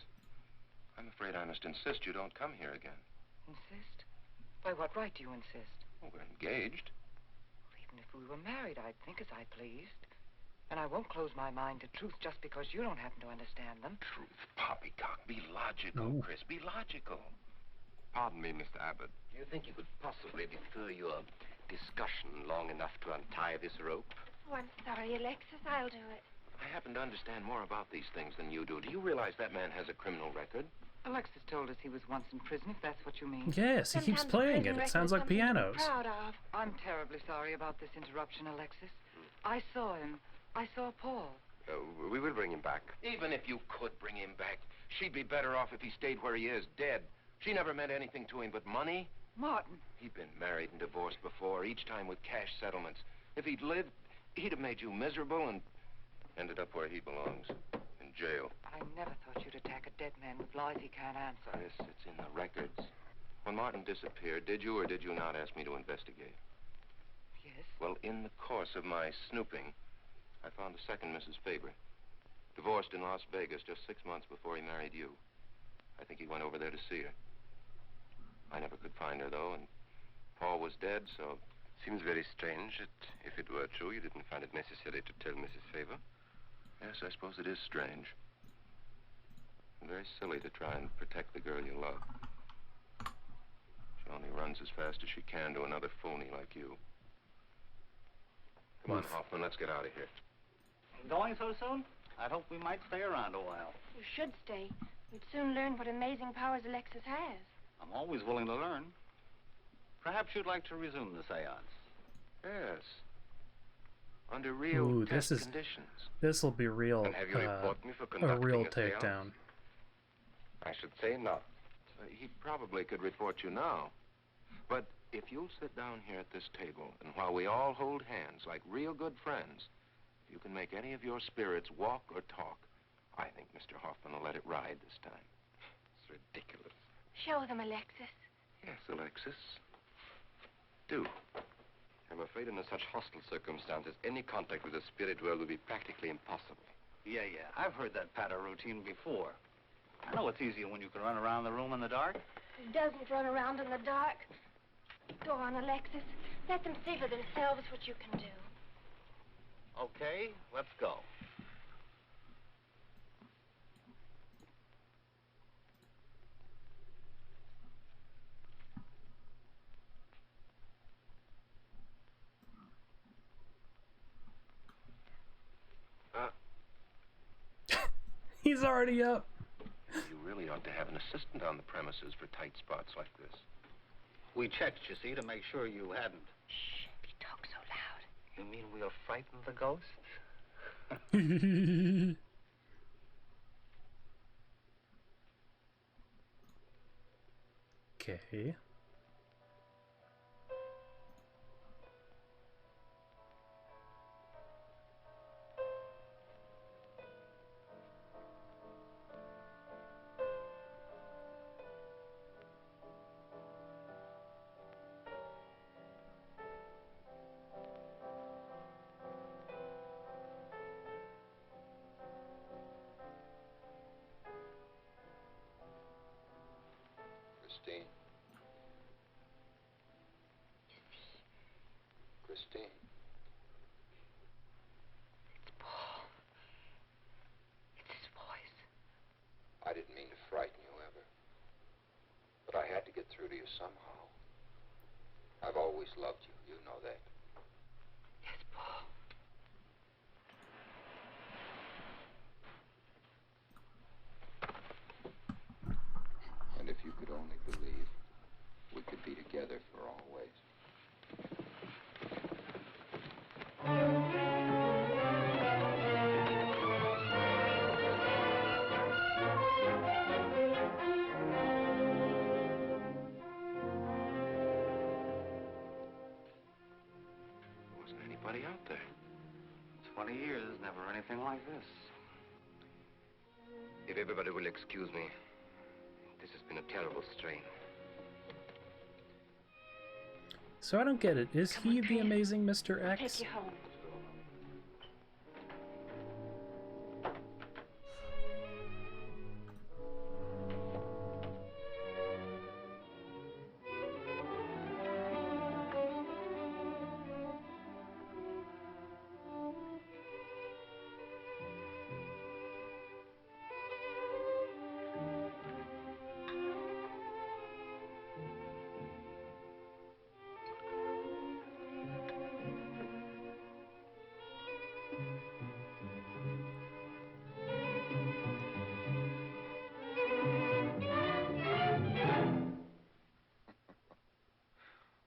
I'm afraid I must insist you don't come here again. Insist? By what right do you insist? Well, we're engaged. Well, even if we were married, I'd think as I pleased. And I won't close my mind to truth just because you don't happen to understand them. Truth, poppycock. Be logical, Ooh. Chris. Be logical. Pardon me, Mr. Abbott. Do you think you could possibly defer your discussion long enough to untie this rope? Oh, I'm sorry, Alexis. I'll do it. I happen to understand more about these things than you do. Do you realize that man has a criminal record? Alexis told us he was once in prison, if that's what you mean. Yes, he keeps Sometimes playing prison it. It sounds like record's something to pianos. be proud of. I'm terribly sorry about this interruption, Alexis. I saw him. I saw Paul. We will bring him back. Even if you could bring him back, she'd be better off if he stayed where he is, dead. She never meant anything to him but money. Martin. He'd been married and divorced before, each time with cash settlements. If he'd lived, he'd have made you miserable and ended up where he belongs, in jail. I never thought you'd attack a dead man with lies he can't answer. Yes, it's in the records. When Martin disappeared, did you or did you not ask me to investigate? Yes? Well, in the course of my snooping, I found a second Mrs. Faber. Divorced in Las Vegas just 6 months before he married you. I think he went over there to see her. I never could find her, though, and Paul was dead, so... Seems very strange that if it were true, you didn't find it necessary to tell Mrs. Favor. Yes, I suppose it is strange. And very silly to try and protect the girl you love. She only runs as fast as she can to another phony like you. Come on, Hoffman, let's get out of here. Going so soon? I'd hope we might stay around a while. You should stay. You'd soon learn what amazing powers Alexis has. I'm always willing to learn. Perhaps you'd like to resume the seance. Yes. Under real test this is conditions. this will be real. And have you report me for A conducting real a seance? takedown. I should say not. He probably could report you now. But if you'll sit down here at this table, and while we all hold hands like real good friends, if you can make any of your spirits walk or talk, I think Mr. Hoffman will let it ride this time. It's ridiculous. Show them, Alexis. Yes, Alexis. Do. I'm afraid under such hostile circumstances, any contact with the spirit world would be practically impossible. Yeah. I've heard that patter routine before. I know it's easier when you can run around the room in the dark. He doesn't run around in the dark. Go on, Alexis. Let them see for themselves what you can do. Okay, let's go. He's already up. You really ought to have an assistant on the premises for tight spots like this. We checked, you see, to make sure you hadn't. Shh, he talks so loud. You mean we'll frighten the ghosts? Okay. Christine. Christine. It's Paul. It's his voice. I didn't mean to frighten you ever. But I had to get through to you somehow. I've always loved you. You know that. Yes, Paul. And if you could only believe, we could be together for always. There wasn't anybody out there. 20 years, never anything like this. If everybody will excuse me, this has been a terrible strain. So I don't get it. Is he the amazing Mr. I'll X? take you home.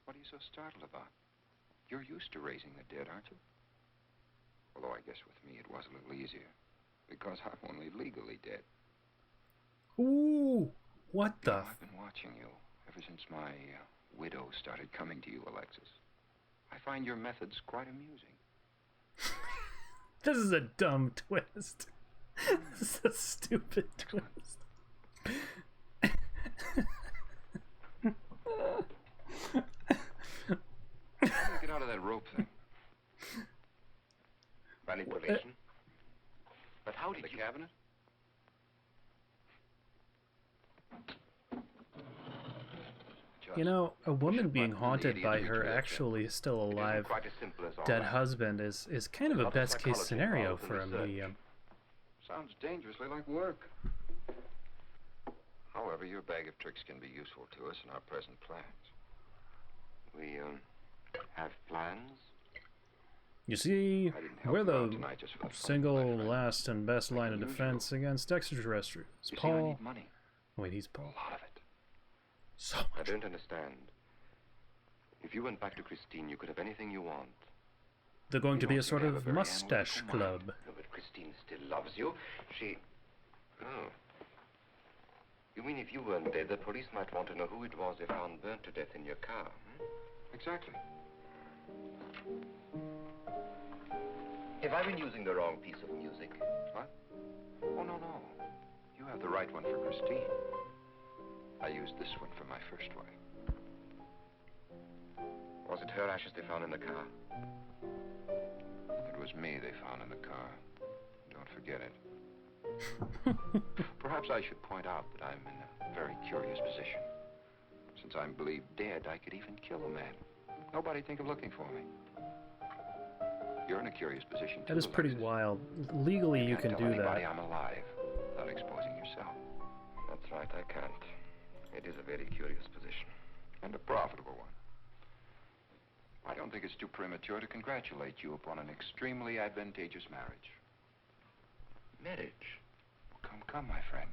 What are you so startled about? You're used to raising the dead, aren't you? Although I guess with me it was a little easier, because I'm only legally dead. Ooh, what You the? know, I've been watching you ever since my widow started coming to you, Alexis. I find your methods quite amusing. This is a dumb twist. This is a stupid twist. How do you get out of that rope thing? Manipulation. But how did The you... cabinet? You know, a woman being button and the haunted idiot by will her reach her. actually still It isn't alive quite as simple as all dead that. husband is kind of a There's a lot of best case psychology scenario involved in for a research. medium. Sounds dangerously like work. However, your bag of tricks can be useful to us in our present plans. We, have plans? You see, I didn't help we're you out the tonight just for the fun of it, single my friend. last and best line of Unusual. defense against extraterrestrials. You see, I Paul. need money. Wait, he's A Paul. lot of it. So I much. don't understand. If you went back to Christine, you could have anything you want. They're going to You be a don't sort seem to have of very mustache analytical mind. club. No, but Christine still loves you. She... Oh. You mean if you weren't dead, the police might want to know who it was they found burnt to death in your car, hmm? Exactly. Have I been using the wrong piece of music? What? Oh, no, no. You have the right one for Christine. I used this one for my first wife. Was it her ashes they found in the car? It was me they found in the car. Don't forget it. Perhaps I should point out that I'm in a very curious position. Since I'm believed dead, I could even kill a man. Nobody'd think of looking for me. You're in a curious position, too. That is pretty Alexis. wild. Legally, you can't can tell do anybody that. I'm alive without exposing yourself. That's right, I can't. It is a very curious position. And a profitable one. I don't think it's too premature to congratulate you upon an extremely advantageous marriage. Marriage? Come, come, my friend.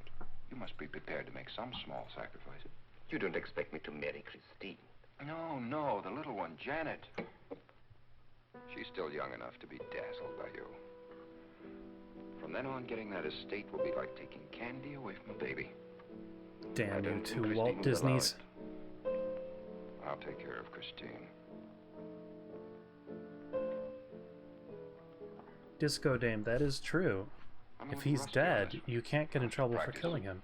You must be prepared to make some small sacrifices. You don't expect me to marry Christine? No, no, the little one, Janet. She's still young enough to be dazzled by you. From then on, getting that estate will be like taking candy away from a baby. I Damn you don't think to Christine Walt will Disney's. allow it. I'll take care of Christine. Disco Dame, that is true. I'm a If little he's rusty on dead, this one. you can't get in trouble for Practice. killing him.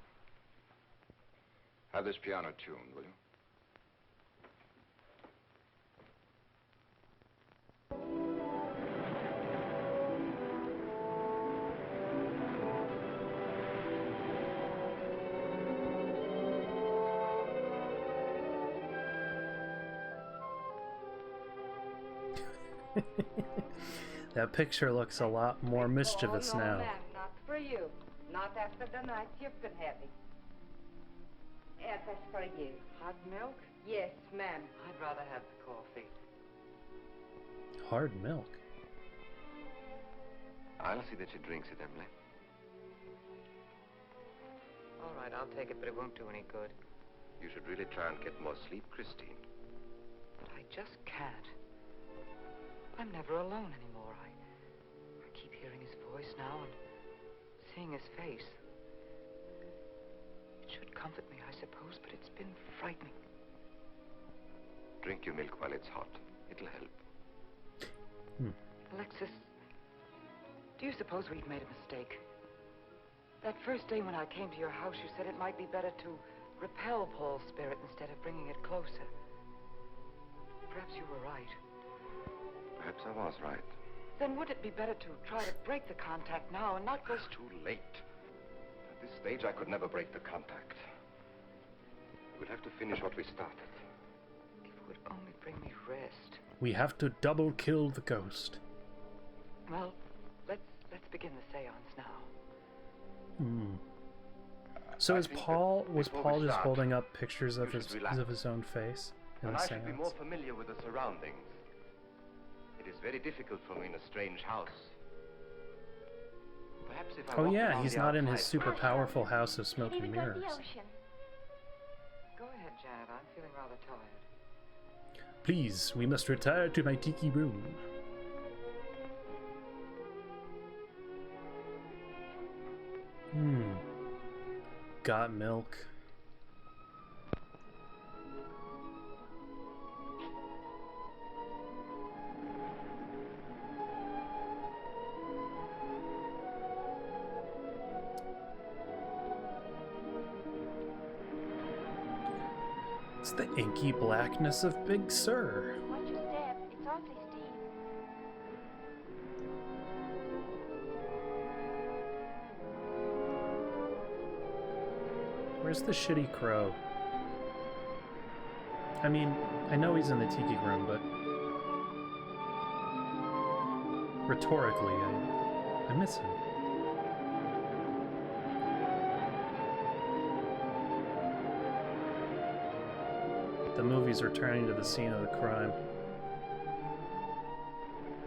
Have this piano tuned, will you? That picture looks a lot more mischievous Oh, no, now. ma'am, not for you. Not after the night you've been having. That's for you. Hot milk? Yes, ma'am. I'd rather have the coffee. Hard milk. I'll see that she drinks it, Emily. All right, I'll take it, but it won't do any good. You should really try and get more sleep, Christine. But I just can't. I'm never alone anymore. I keep hearing his voice now and seeing his face. It should comfort me, I suppose, but it's been frightening. Drink your milk while it's hot. It'll help. Alexis, do you suppose we've made a mistake? That first day when I came to your house, you said it might be better to repel Paul's spirit instead of bringing it closer. Perhaps you were right. Perhaps I was right. Then would it be better to try to break the contact now and not go It's too late. At this stage, I could never break the contact. We'll have to finish what we started. If it would only bring me rest. We have to double kill the ghost. Well, let's begin the seance now. So I is think that Paul, was before Paul we just start, holding up pictures of you should relax. his own face in And the I should be more seance? familiar with the surroundings. It is very difficult for me in a strange house. Perhaps if I Oh walk yeah, around he's the not in his outside super first. powerful house of smoke He and was like the mirrors. ocean. Go ahead, Janet. I'm feeling rather tired. Please, we must retire to my tiki room. Got milk. It's the inky blackness of Big Sur. Watch your step. It's awfully steep. Where's the shitty crow? I mean, I know he's in the tiki room, but rhetorically, I miss him. The movie's returning to the scene of the crime.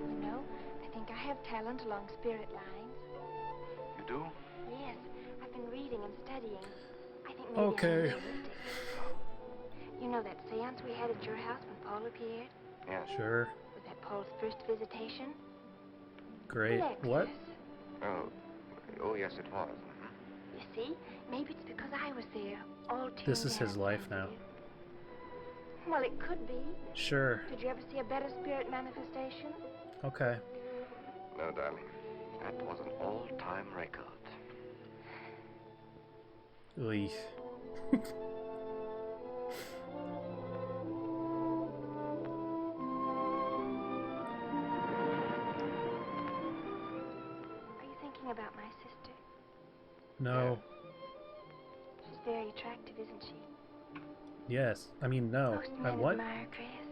You know, I think I have talent along spirit lines. You do? Yes, I've been reading and studying. I think maybe Okay. I'm realistic. You know that seance we had at your house when Paul appeared? Yes. Sure. Was that Paul's first visitation? Great. Alexis. What? Oh, yes, it was. Mm-hmm. You see, maybe it's because I was there, all tuned This is in his and life now. sensitive. Well, it could be. Sure. Did you ever see a better spirit manifestation? Okay. No, darling. That was an all-time record. Oy. Are you thinking about my sister? No. She's very attractive, isn't she? Yes. I mean, no. Most I men what? admire Chris.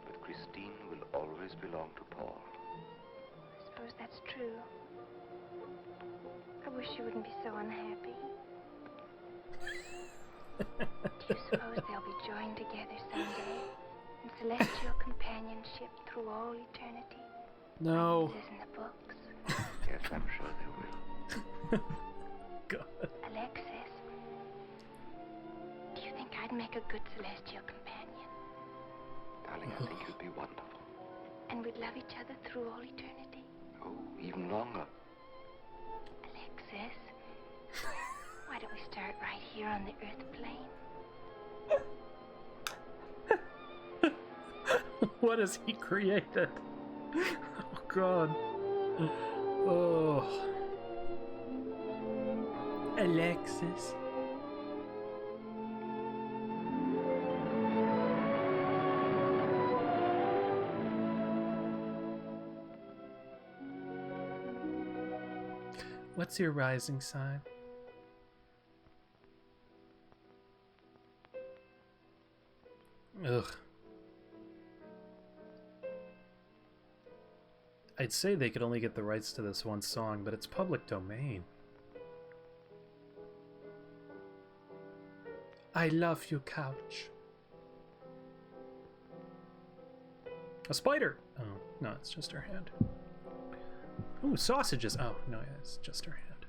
But Christine will always belong to Paul. I suppose that's true. I wish you wouldn't be so unhappy. Do you suppose they'll be joined together someday in celestial companionship through all eternity? No. Like it is in the books. Yes, I'm sure they will. God. Alexis, do you think I'd make a good celestial companion? Darling, I think you'd be wonderful. And we'd love each other through all eternity? Oh, even longer. Alexis, why don't we start right here on the Earth plane? What has he created? Oh, God. Oh. Alexis. What's your rising sign? Ugh. I'd say they could only get the rights to this one song, but it's public domain. I love you, couch. A spider! Oh, no, it's just her hand. Ooh, sausages! Oh, no, yeah, it's just her hand.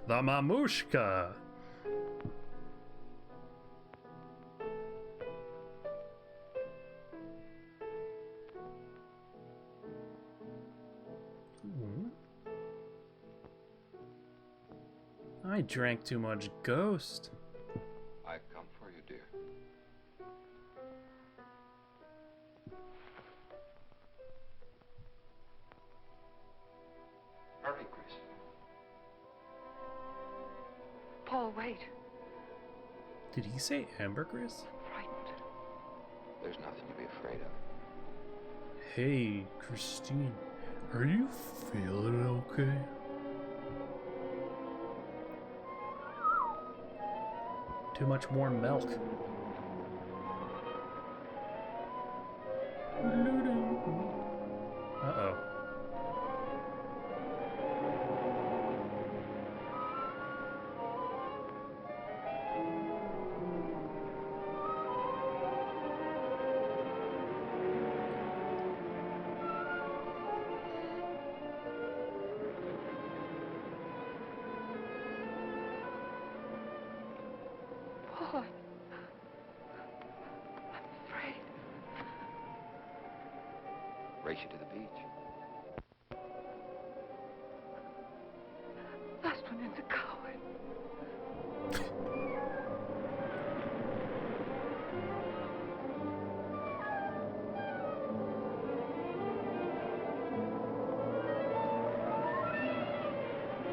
The mamushka! I drank too much Ghost. I've come for you, dear. Hurry, Chris. Paul, wait. Did he say ambergris? Frightened. There's nothing to be afraid of. Hey, Christine, are you feeling okay? Too much warm milk. Uh-oh. Paul, I'm afraid. Race you to the beach. Last one in's a coward.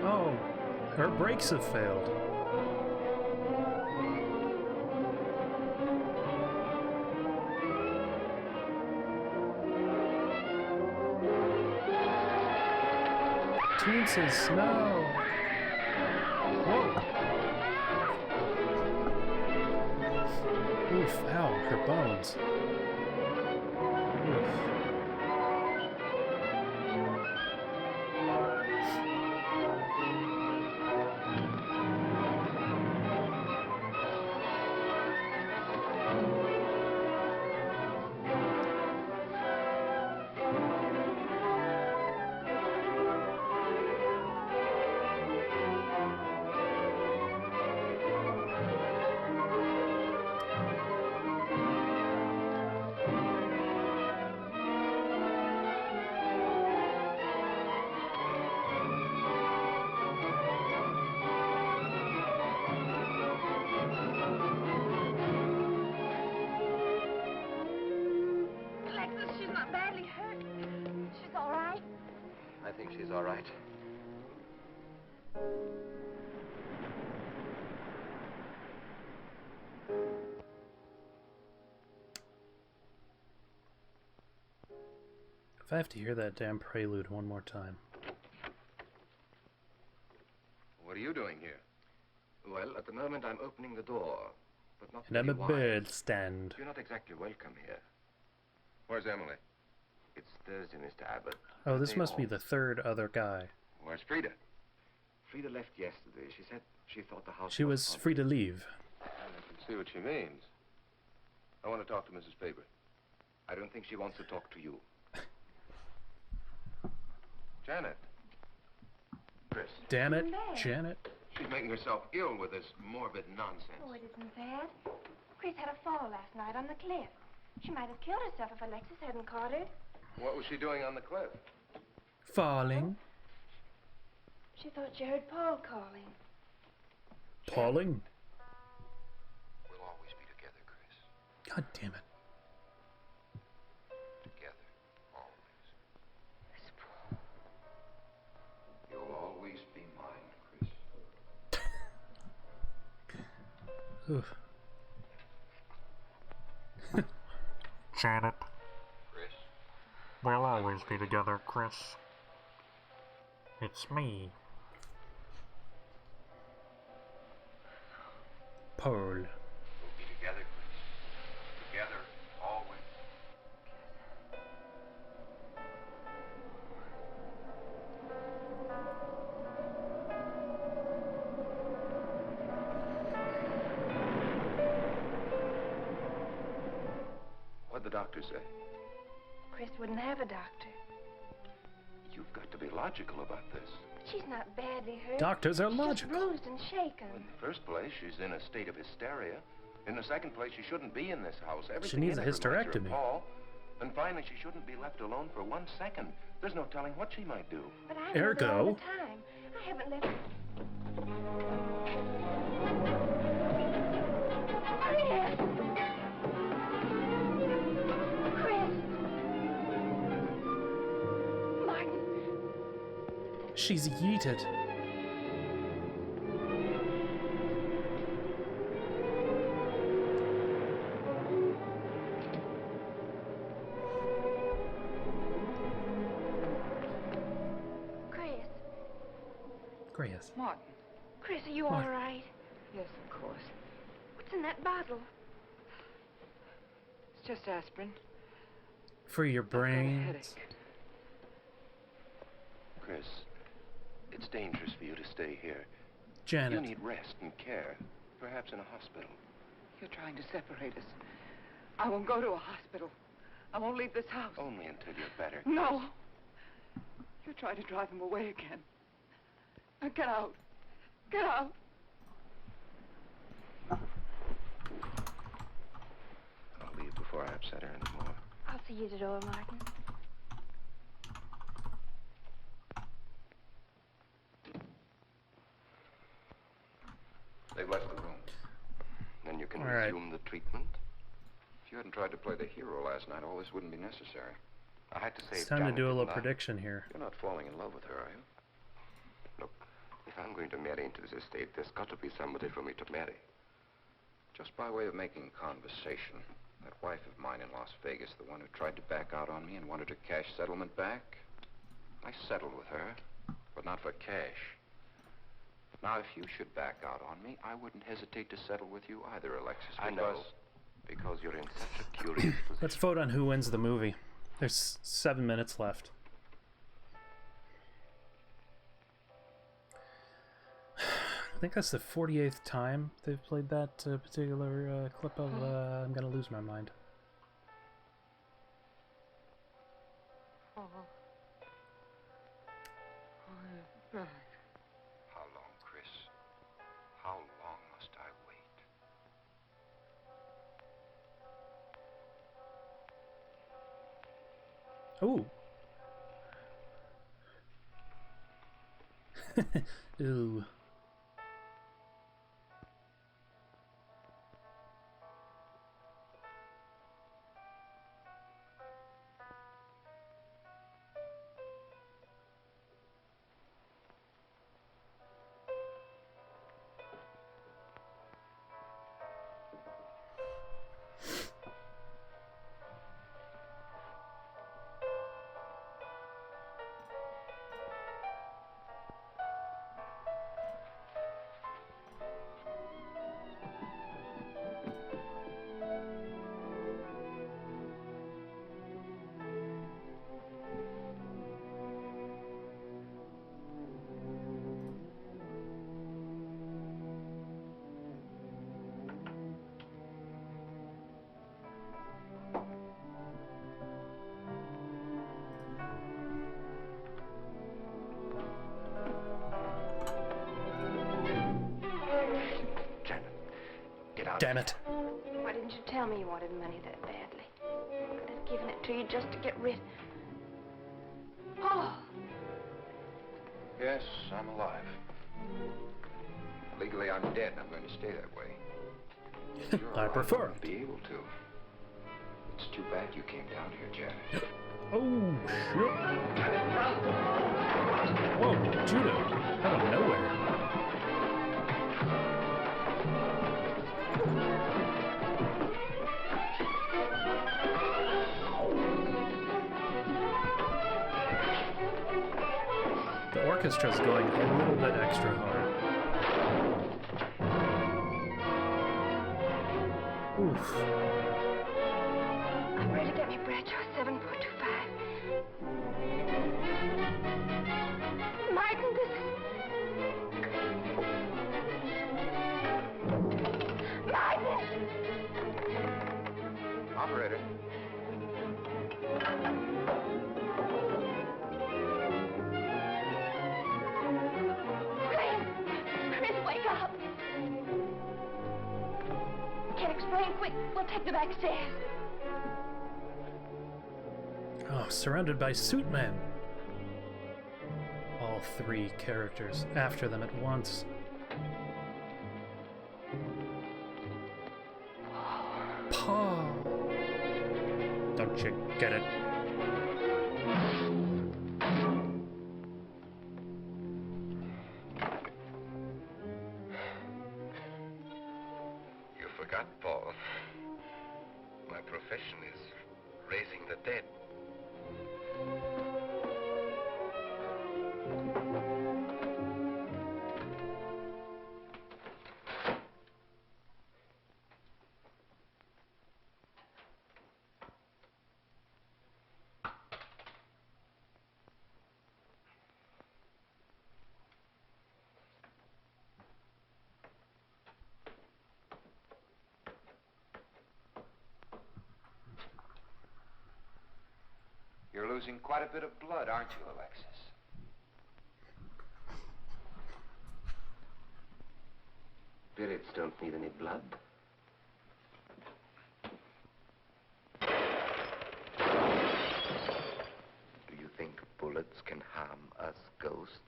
Oh, her brakes have failed. Toonses, no! Whoa! Oof, ow, her bones. Oof. Alexis, she's not badly hurt. She's all right. I think she's all right. If I have to hear that damn prelude one more time. What are you doing here? Well, at the moment I'm opening the door, but not And I'm a very wide. bird stand. You're not exactly welcome here. Where's Emily? It's Thursday, Mr. Abbott. Oh, this Day must be off. the third other guy. Where's Frida? Frida left yesterday. She said she thought the house She was free to leave. I can see what she means. I want to talk to Mrs. Faber. I don't think she wants to talk to you. Janet. Chris. Damn it, There. Janet. She's making herself ill with this morbid nonsense. Oh, it isn't bad. Chris had a fall last night on the cliff. She might have killed herself if Alexis hadn't caught her. What was she doing on the cliff? Falling. She thought she heard Paul calling. Falling. We'll always be together, Chris. God damn it. Together. Always. You'll always be mine, Chris. Oof. Janet. Chris. We'll always be together, Chris. It's me. Paul. We'll be together, Chris. Together. Always. What'd the doctor say? Chris wouldn't have a doctor. You've got to be logical about this. But she's not badly hurt. Doctors are She's logical. just bruised and shaken. In the first place, she's in a state of hysteria. In the second place, she shouldn't be in this house. Everything needs in a it reminds her of hysterectomy. Paul. And finally, she shouldn't be left alone for 1 second. There's no telling what she might do. But I'm with her all Ergo. the time. I haven't left. Chris! Martin! She's yeeted. Chris! Grace. Martin. Chris, are you What? all right? Yes, of course. What's in that bottle? It's just aspirin. For your I've got a brains. headache. Chris, it's dangerous for you to stay here. You Janet. need rest and care. Perhaps in a hospital. You're trying to separate us. I won't go to a hospital. I won't leave this house. Only until you're better. No. You're trying to drive him away again. Now get out. Get out. I'll leave before I upset her anymore. I'll see you at the door, Martin. They've left the room. Then you can All right. resume the treatment. If you hadn't tried to play the hero last night, all this wouldn't be necessary. I had to save It's time to Janet, do a little didn't I? prediction here. You're not falling in love with her, are you? Look, if I'm going to marry into this estate, there's got to be somebody for me to marry. Just by way of making conversation, that wife of mine in Las Vegas, the one who tried to back out on me and wanted her cash settlement back, I settled with her but not for cash. Now, if you should back out on me, I wouldn't hesitate to settle with you either, Alexis. I know. Because you're in such a curious position. Let's vote on who wins the movie. There's 7 minutes left. I think that's the 48th time they've played that particular clip of I'm Gonna Lose My Mind. How long, Chris? How long must I wait? Ooh. Ooh. Damn it. Why didn't you tell me you wanted money that badly? I could have given it to you just to get rid... Paul! Yes, I'm alive. Legally, I'm dead, and I'm going to stay that way. I prefer it. Be able to. It's too bad you came down here, Janet. Oh, shit. Whoa, Judah. Out of nowhere. The orchestra's going a little bit extra hard. Oof. I'm ready to get me Bradshaw 7.25. Martin, this is... Martin! Operator. Chris, wake up! Can't explain. Quick, we'll take the back stairs. Oh, surrounded by suit men. All 3 characters after them at once. Paul. Don't you get it? You forgot, Paul. My profession is raising the dead. You're losing quite a bit of blood, aren't you, Alexis? Spirits don't need any blood. Do you think bullets can harm us ghosts?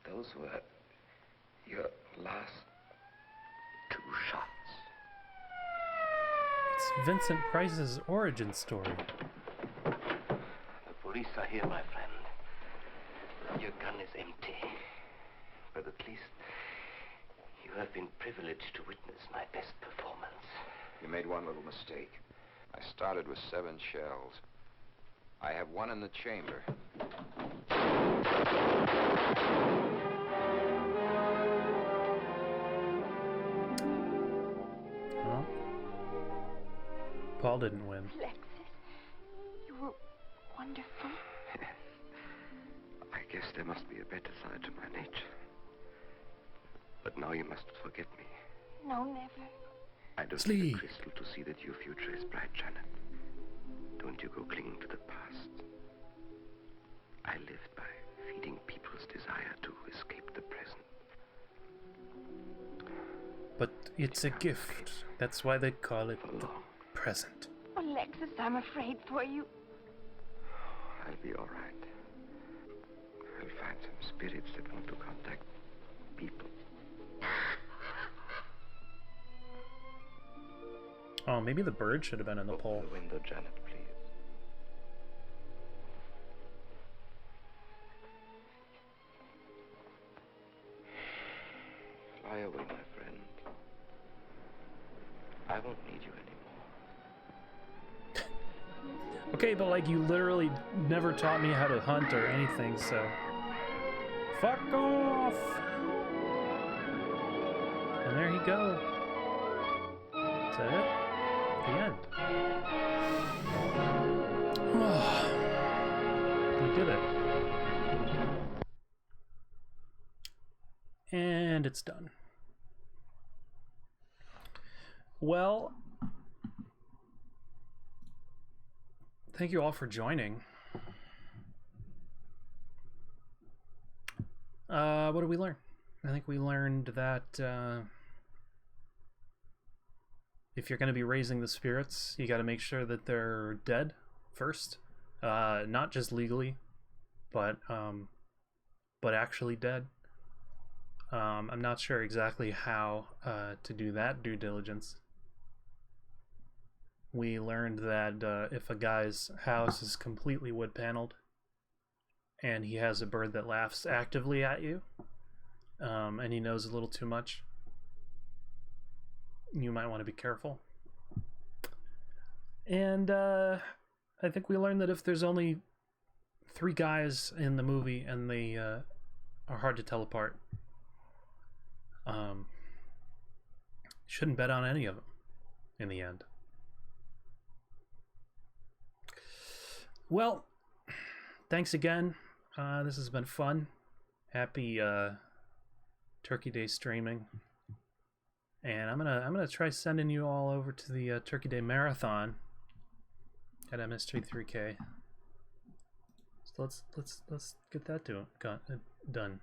Those were your last 2 shots. It's Vincent Price's origin story. The police are here, my friend. Your gun is empty. But at least you have been privileged to witness my best performance. You made one little mistake. I started with 7 shells. I have 1 in the chamber. Well, Paul didn't win. Alexis, you were wonderful. I guess there must be a better side to my nature. But now you must forget me. No, never. I don't Sleep. need a crystal to see that your future is bright, Janet. Don't you go clinging to the past. I lived by feeding people's desire to escape the present. But it's a gift. That's why they call it the present. Alexis, I'm afraid for you. I'll be all right. I'll find some spirits that want to contact people. Oh, maybe the bird should have been in the poll. Open the window, Janet, please. Fly away, my friend. I won't need you anymore. Okay, but like you literally never taught me how to hunt or anything, so fuck off. And there you go. Is that it? The end. We did it. And it's done. Well, thank you all for joining. What did we learn? I think we learned that if you're going to be raising the spirits, you got to make sure that they're dead first, not just legally, but actually dead. I'm not sure exactly how to do that due diligence. We learned that if a guy's house is completely wood paneled and he has a bird that laughs actively at you, and he knows a little too much, you might want to be careful. And I think we learned that if there's only 3 guys in the movie and they are hard to tell apart, shouldn't bet on any of them in the end. Well, thanks again. This has been fun. Happy Turkey Day streaming. And I'm gonna try sending you all over to the Turkey Day Marathon at MS3K. So let's get that done.